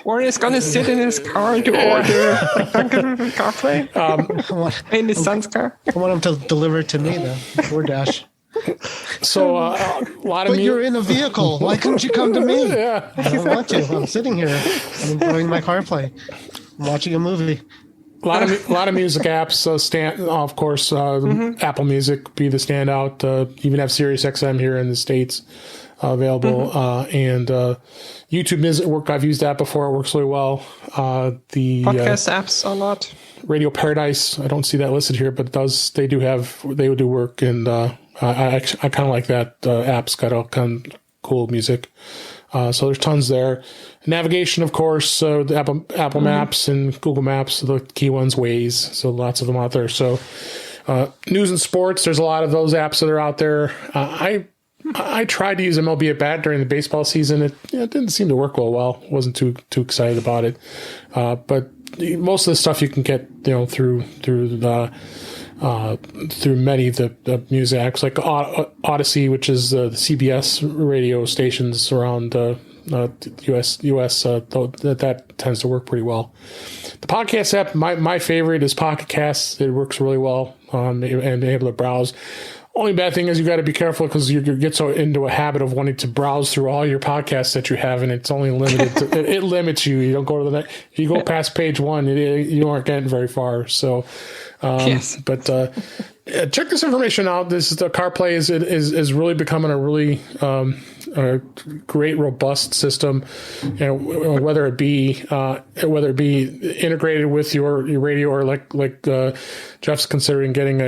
Or he's gonna sit in his car to order like Dunkin' from CarPlay in his son's car. I want him to deliver it to me, though. DoorDash. So a lot of But you're in a vehicle. Why couldn't you come to me? Yeah. I don't want to. I'm sitting here. I'm enjoying my CarPlay. I'm watching a movie. A lot of music apps. Of course, Apple Music be the standout. Even have Sirius XM here in the States available, and YouTube Music work. I've used that before. It works really well. The Podcast apps a lot. Radio Paradise. I don't see that listed here, but it does. They do work, and I kind of like that. App's got all kind of cool music. So there's tons there. Navigation, of course, the Apple Maps and Google Maps are the key ones. Waze, so lots of them out there. So news and sports, there's a lot of those apps that are out there. I tried to use MLB at Bat during the baseball season. It didn't seem to work well. Wasn't too excited about it. But most of the stuff you can get through many of the music apps like Odyssey, which is the CBS radio stations around US. That tends to work pretty well. The podcast app, my favorite is Pocket Casts. It works really well and able to browse. Only bad thing is you got to be careful because you get so into a habit of wanting to browse through all your podcasts that you have, and it's only limited. It limits you. You don't go to the next. If you go past page one, you aren't getting very far. So, Yes. But check this information out. The CarPlay is really becoming a really a great, robust system. Whether it be integrated with your radio or like Jeff's considering getting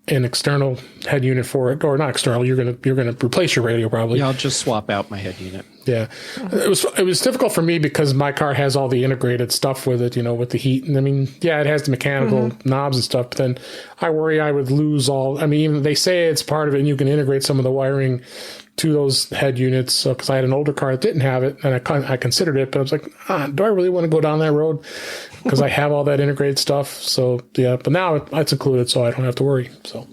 an external head unit for it, or not external. You're gonna replace your radio probably. Yeah, I'll just swap out my head unit. Yeah, it was difficult for me because my car has all the integrated stuff with it, with the heat. And I mean, yeah, it has the mechanical knobs and stuff. But then I worry I would lose all. I mean, even they say it's part of it, and you can integrate some of the wiring to those head units. Because I had an older car that didn't have it, and I considered it, but I was like, do I really want to go down that road? Because I have all that integrated stuff. So yeah, but now it's included, so I don't have to worry. So.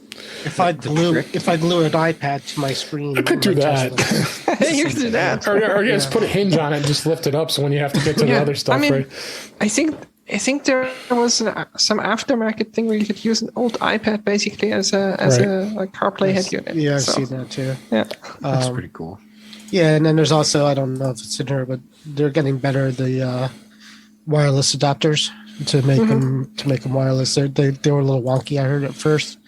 If I glue an iPad to my screen, I could do that. You can do that. Or just put a hinge on it and just lift it up. So when you have to get to the other stuff, I mean, right? I think there was some aftermarket thing where you could use an old iPad basically as a like CarPlay head unit. Yeah, I've So, seen that too. Yeah. That's pretty cool. Yeah, and then there's also, I don't know if it's in here, but they're getting better, the wireless adapters to make them wireless. They were a little wonky, I heard at first,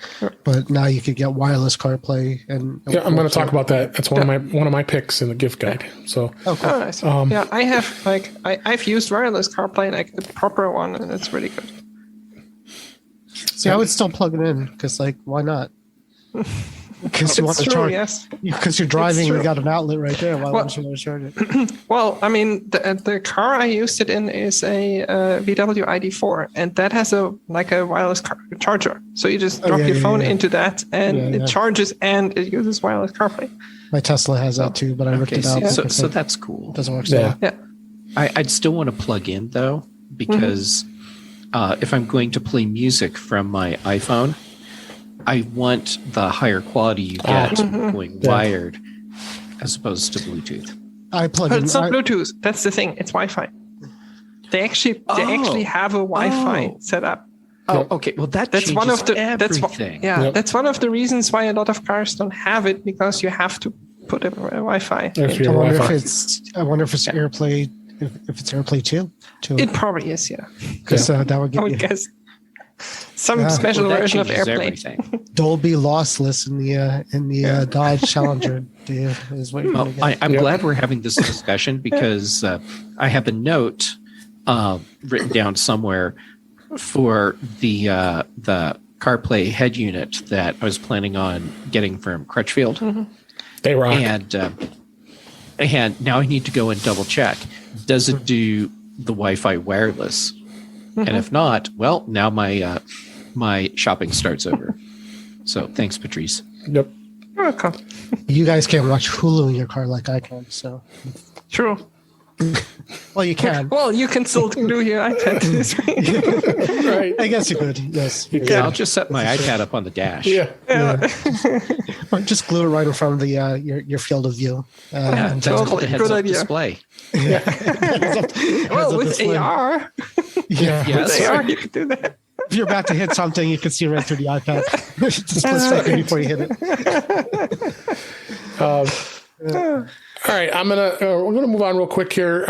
but now you could get wireless CarPlay. And Yeah, I'm going to talk about that. That's one of my picks in the gift guide. So Oh, cool. Oh, nice. Yeah, I have I've used wireless CarPlay, like the proper one, and it's really good. See, I would still plug it in because, why not? Because you want to It's true, charge. yes. Because you're driving, you true. got an outlet right there. Why wouldn't you want to charge it? Well, I mean, the car I used it in is a VW ID4, and that has a wireless charger. So you just drop your phone into that, and it charges, and it uses wireless CarPlay. My Tesla has that too, but I ripped it out. So that's cool. It doesn't work so well. Yeah. I'd still want to plug in though, because if I'm going to play music from my iPhone, I want the higher quality you get going wired as opposed to Bluetooth. I plug But in. it's not Bluetooth. That's the thing. It's Wi-Fi. They actually have a Wi-Fi set up. Oh, okay. Well, that's One of the everything. That's one of the reasons why a lot of cars don't have it, because you have to put a Wi-Fi. Actually, I wonder Wi-Fi. if it's AirPlay. If it's AirPlay too. It probably is, yeah. Because that would I get would you guess some special Well, that version of changes AirPlay. everything. Dolby lossless in the Dodge Challenger. Is what you're Well, gonna get. I'm glad we're having this discussion because I have a note written down somewhere for the CarPlay head unit that I was planning on getting from Crutchfield, They rock. and now I need to go and double check. Does it do the Wi-Fi wireless? And if not, well, now my shopping starts over. So thanks, Patrice. Yep. You're welcome. You guys can't watch Hulu in your car like I can. So True. Well, you can. Well, you can still glue your iPad to the screen. Right. I guess you could. Yes. Yeah, I'll just set my iPad up on the dash. Yeah. Or just glue it right in front of the your field of view. Yeah, And that's just- called a Good heads-up idea. display. Well, with display. AR, Yeah. Yes. with AR, you can do that. If you're about to hit something, you can see right through the iPad. Just split second before you hit it. All right, we're gonna move on real quick here.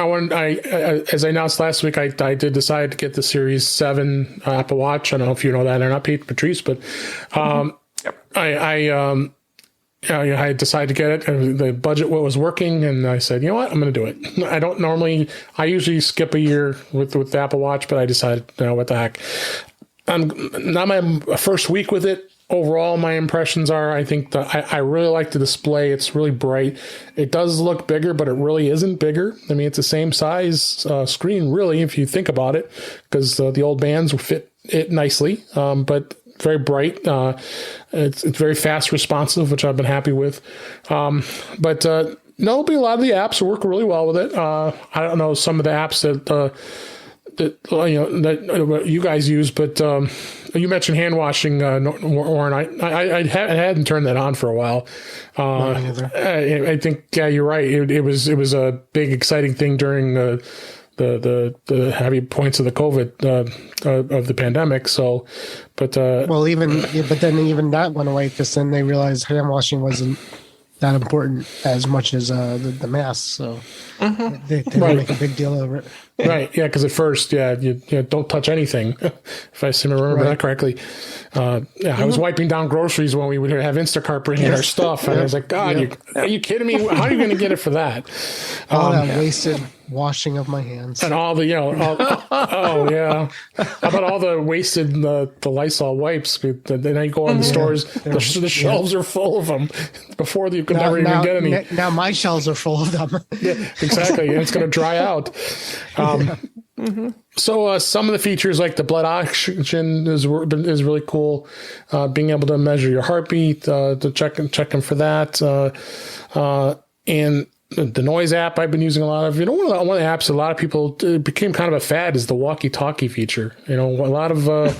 As I announced last week, I did decide to get the Series 7 Apple Watch. I don't know if you know that or not, Patrice, but I decided to get it. And the budget was working, and I said, you know what, I'm going to do it. I usually skip a year with the Apple Watch, but I decided, what the heck. Not my first week with it. Overall, my impressions are, I think I really like the display. It's really bright. It does look bigger, but it really isn't bigger. I mean, it's the same size screen, really, if you think about it, because the old bands will fit it nicely. But very bright. It's very fast responsive, which I've been happy with. But there'll be a lot of the apps will work really well with it. I don't know some of the apps that you guys use, but you mentioned hand washing, Warren. I hadn't turned that on for a while. I think you're right. It was a big exciting thing during the heavy points of the COVID of the pandemic. So, but then even that went away because then they realized hand washing wasn't that important as much as the masks. So they didn't make a big deal over it. Right. Yeah. Because at first, you don't touch anything. If I seem to remember that correctly. I was wiping down groceries when we would have Instacart bringing our stuff, and I was like, God, are you kidding me? How are you going to get it for that? All that wasted washing of my hands. And all the, oh yeah. How about all the wasted, the Lysol wipes? Then I go on the stores, the shelves are full of them before you could never even get any. Now my shelves are full of them. Yeah, exactly. And it's going to dry out. So some of the features like the blood oxygen is really cool. Being able to measure your heartbeat, to checking for that. And the noise app I've been using a lot of. One of the apps a lot of people became kind of a fad is the walkie-talkie feature. A lot of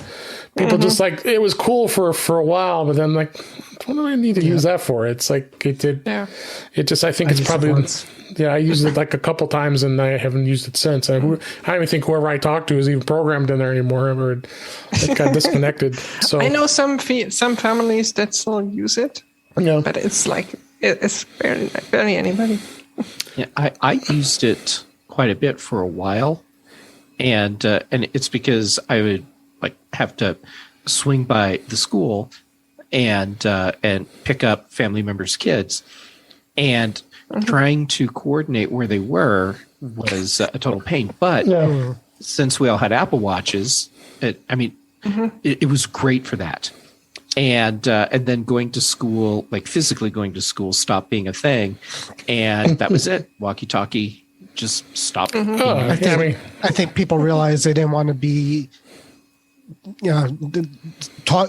people just like it was cool for a while, but then like, what do I need to use that for? It's like it did. Yeah. It just I think it's probably. I used it like a couple times and I haven't used it since. I don't even think whoever I talked to is even programmed in there anymore. Or it got disconnected. So I know some families that still use it, but it's like it's barely anybody. Yeah, I used it quite a bit for a while, and it's because I would like have to swing by the school and pick up family members' kids, and trying to coordinate where they were was a total pain. But since we all had Apple Watches, it was great for that. And then going to school, like physically going to school, stopped being a thing, and that was it. Walkie-talkie just stopped. I think people realized they didn't want to be,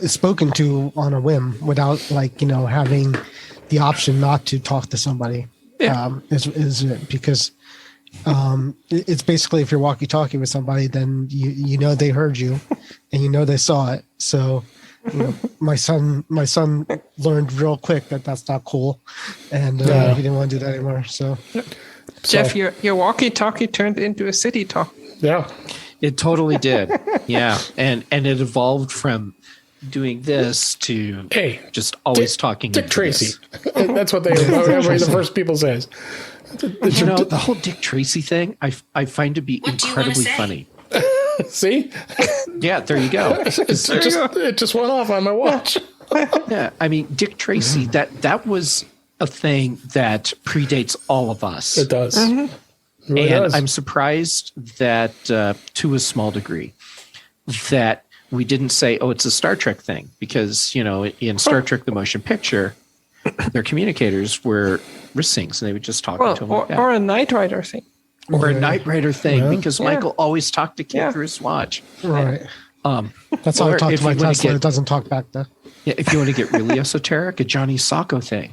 spoken to on a whim without having the option not to talk to somebody. Yeah. Is because it's basically if you're walkie-talkie with somebody, then they heard you, and they saw it. So. My son learned real quick that that's not cool, and he didn't want to do that anymore. So, Jeff, your walkie-talkie turned into a city talk. Yeah, it totally did. Yeah, and it evolved from doing this to just always talking. Dick Tracy. That's what the first people says. The whole Dick Tracy thing, I find to be incredibly funny. See? Yeah, there you go. It just went off on my watch. Yeah, I mean, Dick Tracy, that was a thing that predates all of us. It does. It really and does. I'm surprised that, to a small degree, that we didn't say, oh, it's a Star Trek thing. Because, in Star Trek, the motion picture, their communicators were wrist-syncs, and they would just talk to them like that. Or a Knight Rider thing. Or a Knight Rider thing, because Michael always talked to Kid through his watch. Right. That's how I talk to my Tesla. It doesn't talk back though. Yeah, if you want to get really esoteric, a Johnny Sacco thing.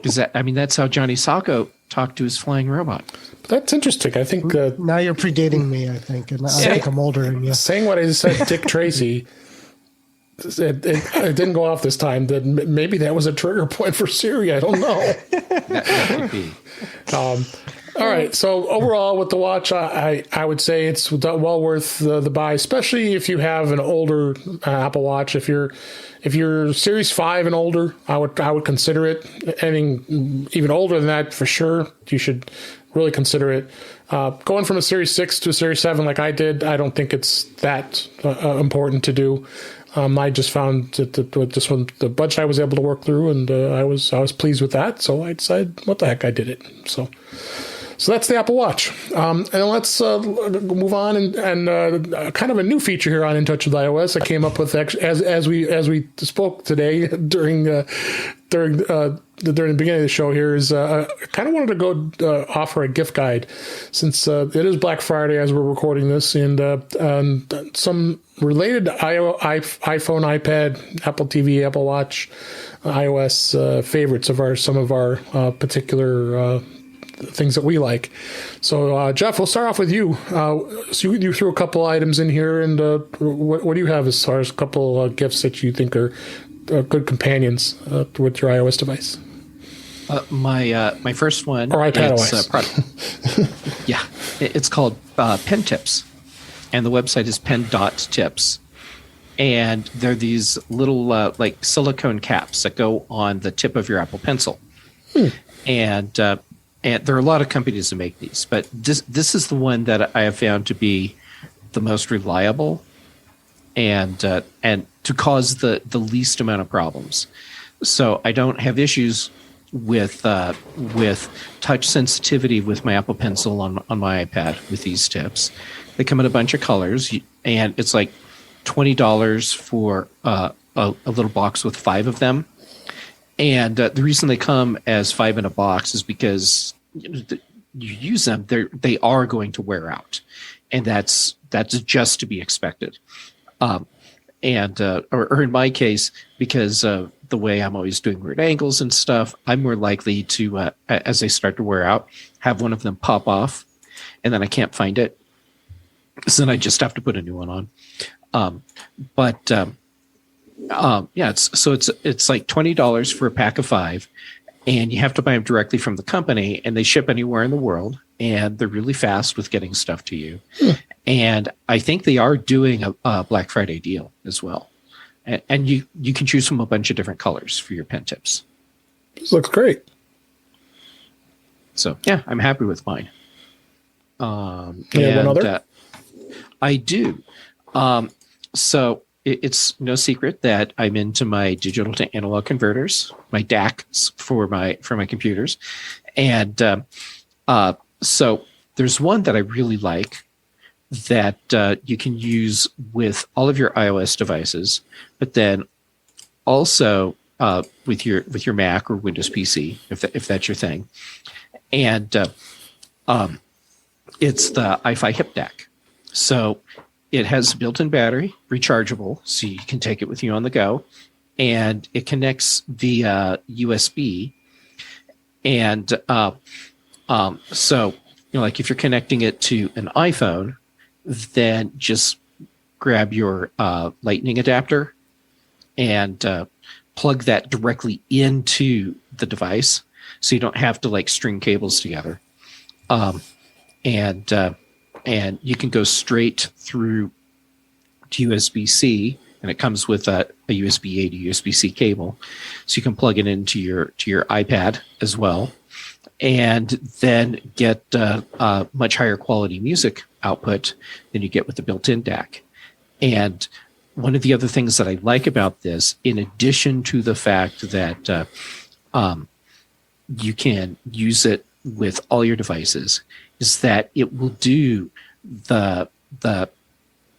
Is that? I mean, that's how Johnny Sacco talked to his flying robot. That's interesting. I think Now you're predating me, I think. And I think I'm older than you. saying what I just said, Dick Tracy, it didn't go off this time. That maybe that was a trigger point for Siri. I don't know. That could be. All right. So overall, with the watch, I would say it's well worth the buy, especially if you have an older Apple Watch. If you're Series 5 and older, I would consider it. Anything even older than that, for sure, you should really consider it. Going from a Series 6 to a Series 7 like I did, I don't think it's that important to do. I just found that the budget I was able to work through, and I was pleased with that. So I decided, what the heck, I did it. So that's the Apple Watch. And let's move on and kind of a new feature here on In Touch with iOS. I came up with as we spoke today during the beginning of the show. Here is I kind of wanted to go offer a gift guide, since it is Black Friday as we're recording this, and some related iPhone, iPad, Apple TV, Apple Watch, iOS favorites of some of our particular things that we like. So, Jeff, we'll start off with you. So you threw a couple items in here, and what do you have as far as a couple gifts that you think are good companions with your iOS device? My first one, or iPadOS. Yeah, it's called Pen Tips, and the website is pen.tips. And they're these little like silicone caps that go on the tip of your Apple Pencil. And there are a lot of companies that make these, but this is the one that I have found to be the most reliable and to cause the least amount of problems. So I don't have issues with touch sensitivity with my Apple Pencil on my iPad with these tips. They come in a bunch of colors, and it's like $20 for a little box with 5 of them. And the reason they come as 5 in a box is because you use them, they are going to wear out, and that's just to be expected. Or in my case, because of the way I'm always doing weird angles and stuff, I'm more likely to, as they start to wear out, have one of them pop off, and then I can't find it. So then I just have to put a new one on. It's like $20 for a pack of 5, and you have to buy them directly from the company, and they ship anywhere in the world, and they're really fast with getting stuff to you. And I think they are doing a Black Friday deal as well. And you can choose from a bunch of different colors for your pen tips. This looks great. So yeah, I'm happy with mine. One other? I do. So it's no secret that I'm into my digital to analog converters, my DACs for my computers, and so there's one that I really like that you can use with all of your iOS devices, but then also with your Mac or Windows PC, if that's your thing, and it's the iFi Hip DAC. So it has a built-in battery, rechargeable, so you can take it with you on the go, and it connects via USB. And so, like if you're connecting it to an iPhone, then just grab your Lightning adapter and plug that directly into the device, so you don't have to like string cables together. And you can go straight through to USB-C, and it comes with a USB-A to USB-C cable, so you can plug it into your iPad as well, and then get much higher quality music output than you get with the built-in DAC. And one of the other things that I like about this, in addition to the fact that you can use it with all your devices, is that it will do the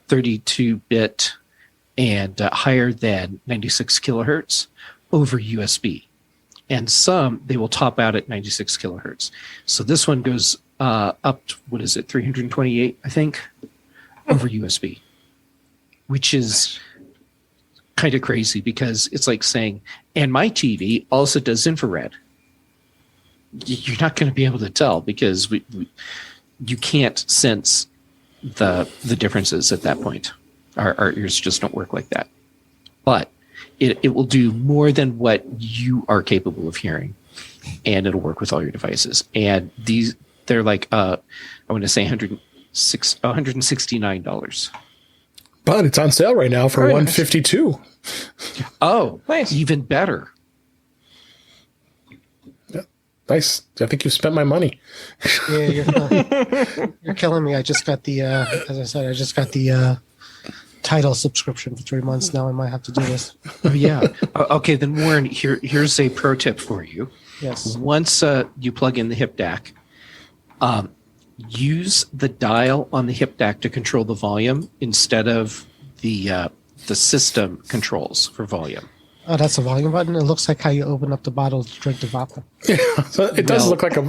32-bit and higher than 96 kilohertz over USB. And some, they will top out at 96 kilohertz. So this one goes up to, 328, I think, over USB, which is kind of crazy because it's like saying, and my TV also does infrared. You're not going to be able to tell because you can't sense the differences at that point. Our ears just don't work like that. But it will do more than what you are capable of hearing, and it'll work with all your devices. And they're like I want to say $169. But it's on sale right now for $152. Oh, Nice. even better. Nice. I think you spent my money. Yeah, you're killing me. I just got the, as I said, title subscription for 3 months. Now I might have to do this. Oh, yeah. Okay, then Warren, here's a pro tip for you. Yes. Once you plug in the hip DAC, use the dial on the hip DAC to control the volume instead of the system controls for volume. Oh, that's a volume button. It looks like how you open up the bottle to drink the vodka. So it does look like a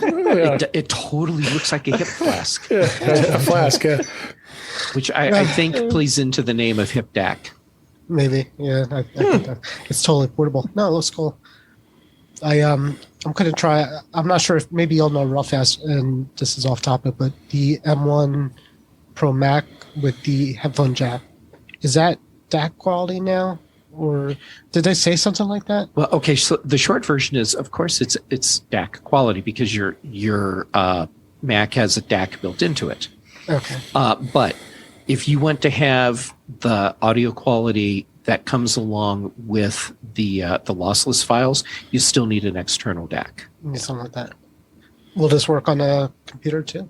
It totally looks like a hip flask, a flask. Yeah. which I think plays into the name of hip DAC. Maybe, yeah. I think it's totally portable. No, it looks cool. I'm gonna try. I'm not sure if maybe you'll know real fast, and this is off topic, but the M1 Pro Mac with the headphone jack, is that DAC quality now, or did they say something like that? Well, okay. So the short version is, of course, it's DAC quality because your Mac has a DAC built into it. Okay. But if you want to have the audio quality that comes along with the lossless files, you still need an external DAC. Something like that. Will this work on a computer too?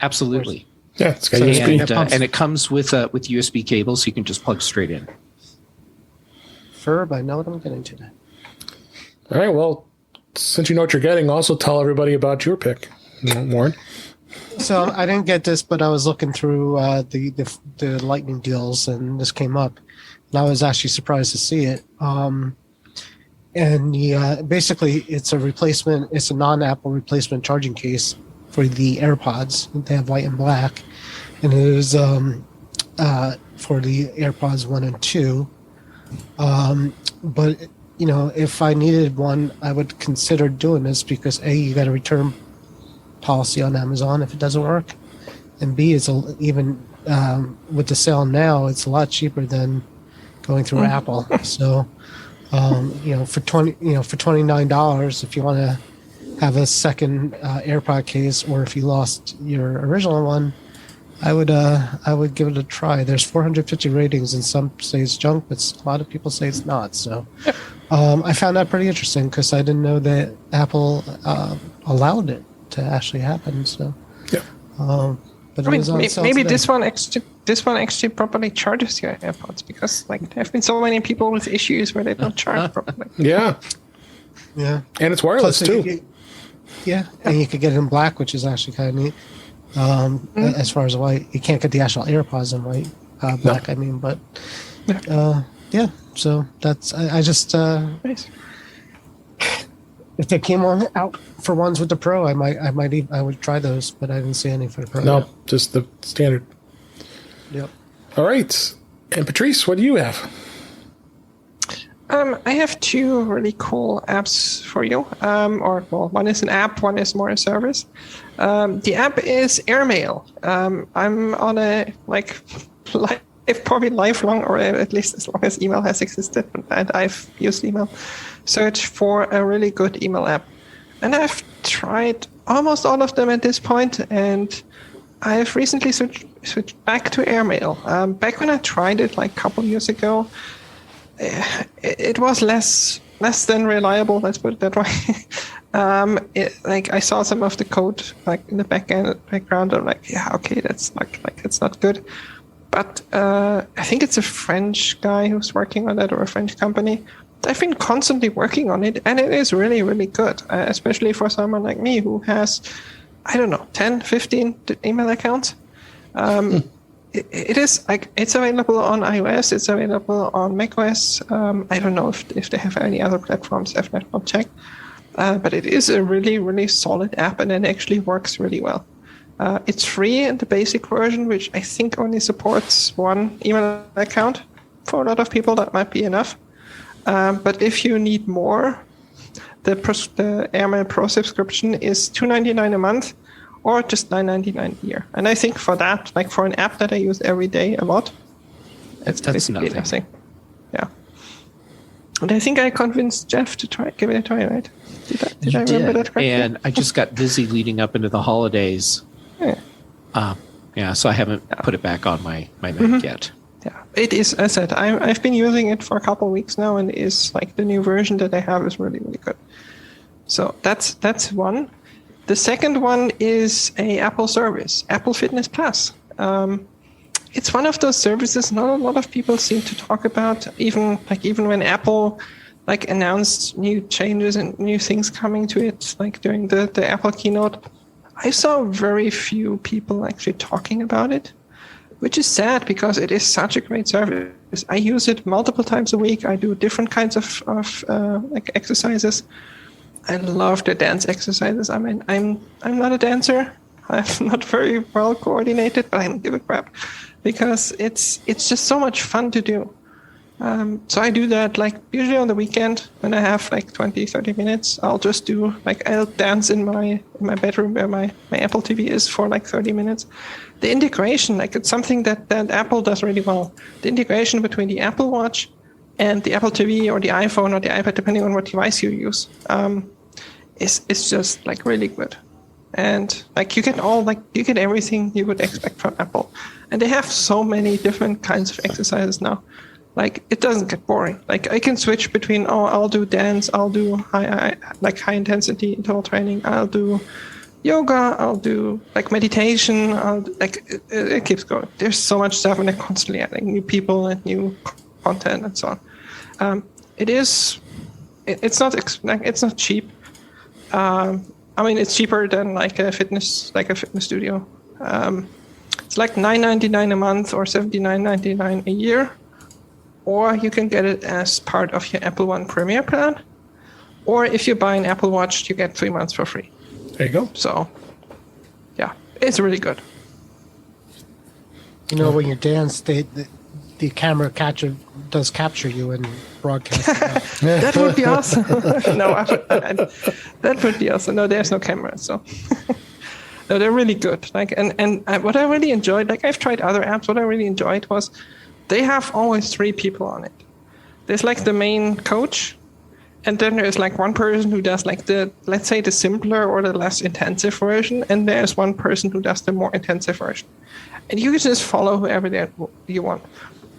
Absolutely. Yeah, it's got So, USB. And it comes with USB cable, so you can just plug straight in. Ferb, I know what I'm getting today. All right. Well, since you know what you're getting, also tell everybody about your pick, Warren. So I didn't get this, but I was looking through the Lightning deals, and this came up, and I was actually surprised to see it. And basically, it's a replacement. It's a non-Apple replacement charging case for the AirPods. They have white and black, and it is for the AirPods 1 and 2. But if I needed one, I would consider doing this because A, you got a return policy on Amazon if it doesn't work, and B, it's even with the sale now, it's a lot cheaper than going through Apple. So, for $29, if you want to have a second AirPod case, or if you lost your original one, I would give it a try. There's 450 ratings, and some say it's junk, but a lot of people say it's not. So, I found that pretty interesting because I didn't know that Apple allowed it to actually happen. So, Yeah. But I mean, it was on sale maybe today. this one actually properly charges your AirPods because there have been so many people with issues where they don't charge properly. Yeah. Yeah. And it's wireless Plus, too. And you could get it in black, which is actually kind of neat. As far as white, you can't get the actual AirPods in white, black. I mean, but yeah. So that's I just Nice. if they came out for ones with the Pro, I would try those, but I didn't see any for the Pro. No, just the standard. Yep. All right. And Patrice, what do you have? I have two really cool apps for you. One is an app, one is more a service. The app is Airmail. I'm on a probably lifelong, or at least as long as email has existed, and I've used email, search for a really good email app. And I've tried almost all of them at this point, and I've recently switched back to Airmail. Back when I tried it like a couple years ago, it was less than reliable. Let's put it that way. I saw some of the code in the background. I'm like, yeah, okay, that's not good. But I think it's a French guy who's working on that, or a French company. I've been constantly working on it, and it is really, really good, especially for someone like me who has, 10, 15 email accounts. It is it's available on iOS, it's available on macOS. I don't know if they have any other platforms. I've not checked, but it is a really, really solid app, and it actually works really well. It's free in the basic version, which I think only supports one email account. For a lot of people, that might be enough. But if you need more, the AirMail Pro subscription is $2.99 a month, or just $9.99 a year. And I think for that, like for an app that I use every day a lot, it's basically nothing. Yeah. And I think I convinced Jeff to give it a try, right? Did I remember that correctly? And I just got busy leading up into the holidays. Yeah. So I haven't put it back on my Mac yet. Yeah, it is. As I said, I've been using it for a couple of weeks now, and it is like the new version that I have is really, really good. So that's one. The second one is a Apple service, Apple Fitness Plus. It's one of those services not a lot of people seem to talk about. Even when Apple announced new changes and new things coming to it, like during the Apple keynote, I saw very few people actually talking about it, which is sad because it is such a great service. I use it multiple times a week. I do different kinds of exercises. I love the dance exercises. I mean, I'm not a dancer. I'm not very well coordinated, but I don't give a crap because it's just so much fun to do. So I do that usually on the weekend when I have 20, 30 minutes. I'll just do I'll dance in my bedroom where my Apple TV is for 30 minutes. The integration, it's something that Apple does really well. The integration between the Apple Watch and the Apple TV or the iPhone or the iPad, depending on what device you use, is just really good. And you get everything you would expect from Apple. And they have so many different kinds of exercises now. It doesn't get boring. I can switch between, I'll do dance, I'll do high intensity interval training, I'll do yoga, I'll do meditation, it keeps going. There's so much stuff, and they're constantly adding new people and new content and so on. It's not cheap. It's cheaper than a fitness studio. It's $9.99 a month or $79.99 a year. Or you can get it as part of your Apple One Premier plan. Or if you buy an Apple Watch, you get 3 months for free. There you go. So, yeah, it's really good. When you dance, the camera does capture you and broadcast. That would be awesome. No, that would be awesome. No, there's no camera, so. No, they're really good. And what I really enjoyed, I've tried other apps. What I really enjoyed was they have always 3 people on it. There's the main coach, and then there's one person who does let's say the simpler or the less intensive version, and there's one person who does the more intensive version. And you can just follow whoever you want.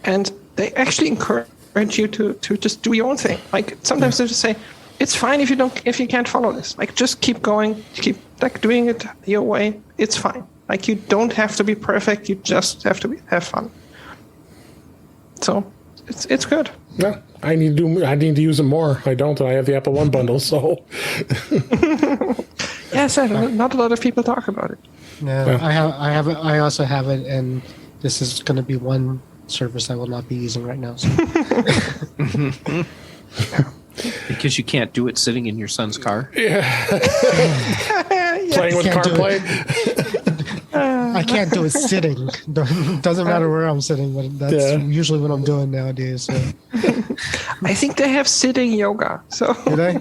And they actually encourage you to just do your own thing. Sometimes they just say, it's fine if you can't follow this. Just keep going, keep doing it your way. It's fine. You don't have to be perfect. You just have to have fun. So it's good. Yeah, I need to use it more. I don't. I have the Apple One bundle, so. Yes, not a lot of people talk about it. No, yeah. I also have it, and this is going to be one service I will not be using right now. So. Because you can't do it sitting in your son's car. Yeah. Playing with CarPlay. I can't do it sitting. Doesn't matter where I'm sitting, but that's usually what I'm doing nowadays. So. I think they have sitting yoga. So. Do they?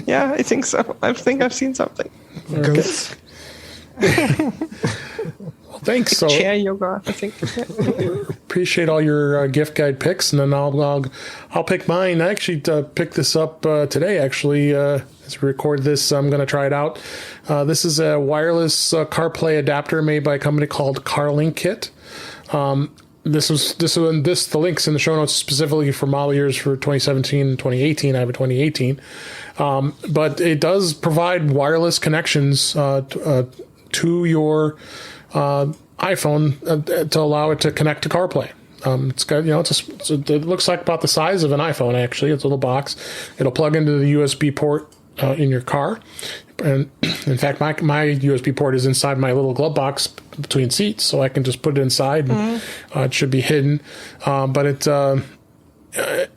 Yeah, I think so. I think I've seen something. Goats. Thanks. So chair yoga, I think. Appreciate all your gift guide picks, and then I'll pick mine. I actually picked this up today. Actually, as we record this, I'm going to try it out. This is a wireless CarPlay adapter made by a company called CarLinkKit. The links in the show notes specifically for model years for 2017 and 2018. I have a 2018, but it does provide wireless connections to your iPhone to allow it to connect to CarPlay. It's got, it looks like about the size of an iPhone, actually. It's a little box. It'll plug into the USB port in your car. And in fact, my USB port is inside my little glove box between seats, so I can just put it inside and it should be hidden. But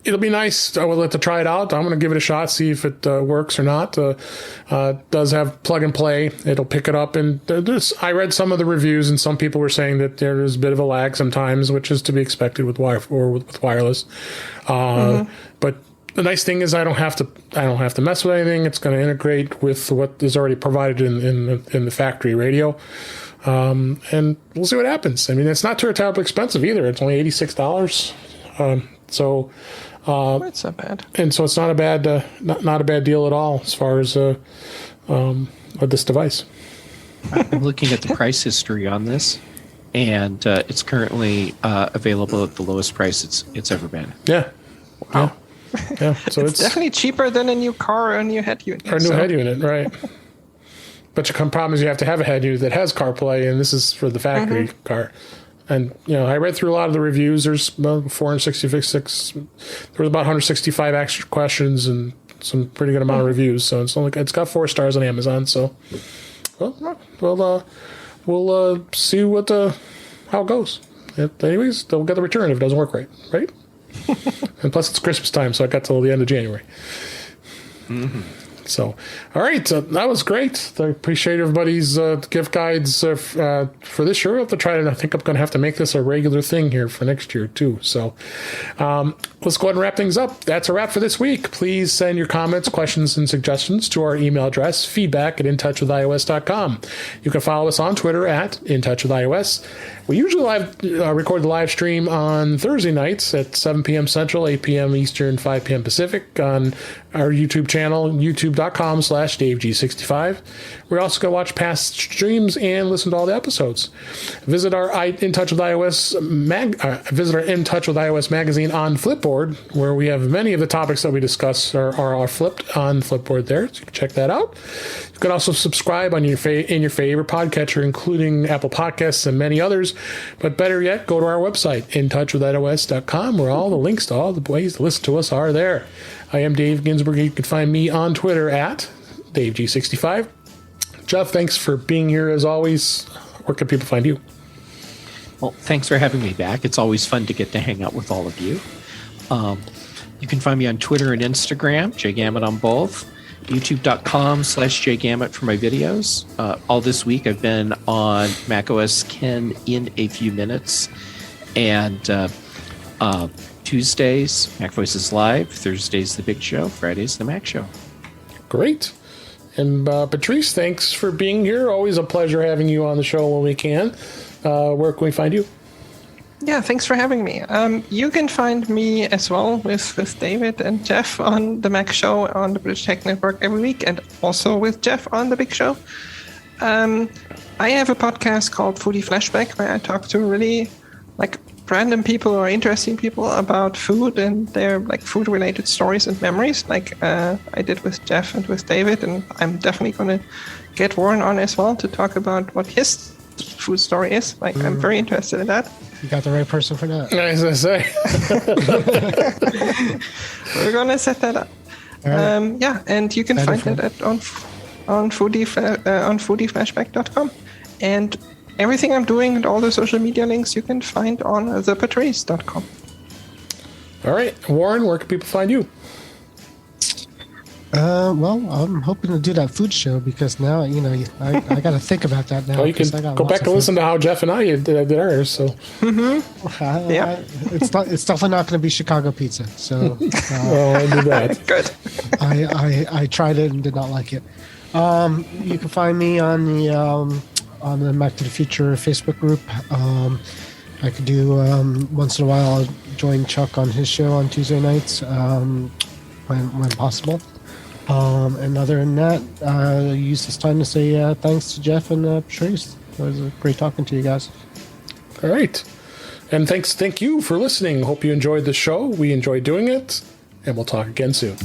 it'll be nice. I would like to try it out. I'm going to give it a shot, see if it works or not. It does have plug and play. It'll pick it up. And I read some of the reviews, and some people were saying that there is a bit of a lag sometimes, which is to be expected with wireless. But the nice thing is I don't have to mess with anything. It's going to integrate with what is already provided in the factory radio. And we'll see what happens. I mean, it's not too terribly expensive either. It's only $86. That's not bad. And so it's not a bad deal at all as far as this device. I'm looking at the price history on this, and it's currently available at the lowest price it's ever been. Yeah. Wow. Yeah. So it's definitely cheaper than a new car or a new head unit. Or a new head unit, right? But the problem is you have to have a head unit that has CarPlay, and this is for the factory car. And, I read through a lot of the reviews. There's about 466. There was about 165 extra questions and some pretty good amount of reviews. So it's got 4 stars on Amazon. So, we'll see how it goes. Anyways, they'll get the return if it doesn't work right? And plus, it's Christmas time, so I got till the end of January. Mm-hmm. So, all right, that was great. I appreciate everybody's gift guides for this year. We'll have to try to. I think I'm going to have to make this a regular thing here for next year too. So, let's go ahead and wrap things up. That's a wrap for this week. Please send your comments, questions, and suggestions to our email address, feedback@intouchwithios.com. You can follow us on Twitter @intouchwithios. We usually record the live stream on Thursday nights at 7 p.m. Central, 8 p.m. Eastern, 5 p.m. Pacific on our YouTube channel, youtube.com/DaveG65. We're also going to watch past streams and listen to all the episodes. Visit our In Touch with iOS magazine on Flipboard, where we have many of the topics that we discuss are flipped on Flipboard there. So you can check that out. You can also subscribe on in your favorite podcatcher, including Apple Podcasts and many others. But better yet, go to our website, intouchwithios.com, where all the links to all the ways to listen to us are there. I am Dave Ginsburg. You can find me on Twitter @DaveG65. Jeff, thanks for being here as always. Where can people find you? Well, thanks for having me back. It's always fun to get to hang out with all of you. You can find me on Twitter and Instagram, JGamet on both. YouTube.com/JGamet for my videos. All this week I've been on macOS Ken in a few minutes. And Tuesdays, Mac Voices Live. Thursdays, The Big Show. Fridays, The Mac Show. Great. And Patrice, thanks for being here. Always a pleasure having you on the show when we can. Where can we find you? Yeah, thanks for having me. You can find me as well with David and Jeff on the Mac Show on the British Tech Network every week, and also with Jeff on the Big Show. I have a podcast called Foodie Flashback, where I talk to really random people or interesting people about food and their food-related stories and memories, I did with Jeff and with David. And I'm definitely going to get Warren on as well to talk about what his food story is. I'm very interested in that. You got the right person for that. As I say. We're going to set that up. Right. Yeah, and you can find that on foodieflashback.com. And everything I'm doing and all the social media links you can find on thepatrice.com. All right. Warren, where can people find you? Well, I'm hoping to do that food show because now, I got to think about that now. Well, you can go back and listen to how Jeff and I did ours. So, yeah, it's definitely not going to be Chicago pizza. So, well, I do that. Good. I tried it and did not like it. You can find me on the Mac to the Future Facebook group. I could do once in a while. I'll join Chuck on his show on Tuesday nights when possible. And other than that, I use this time to say thanks to Jeff and Patrice. It was great talking to you guys. All right. And thank you for listening. Hope you enjoyed the show. We enjoyed doing it. And we'll talk again soon.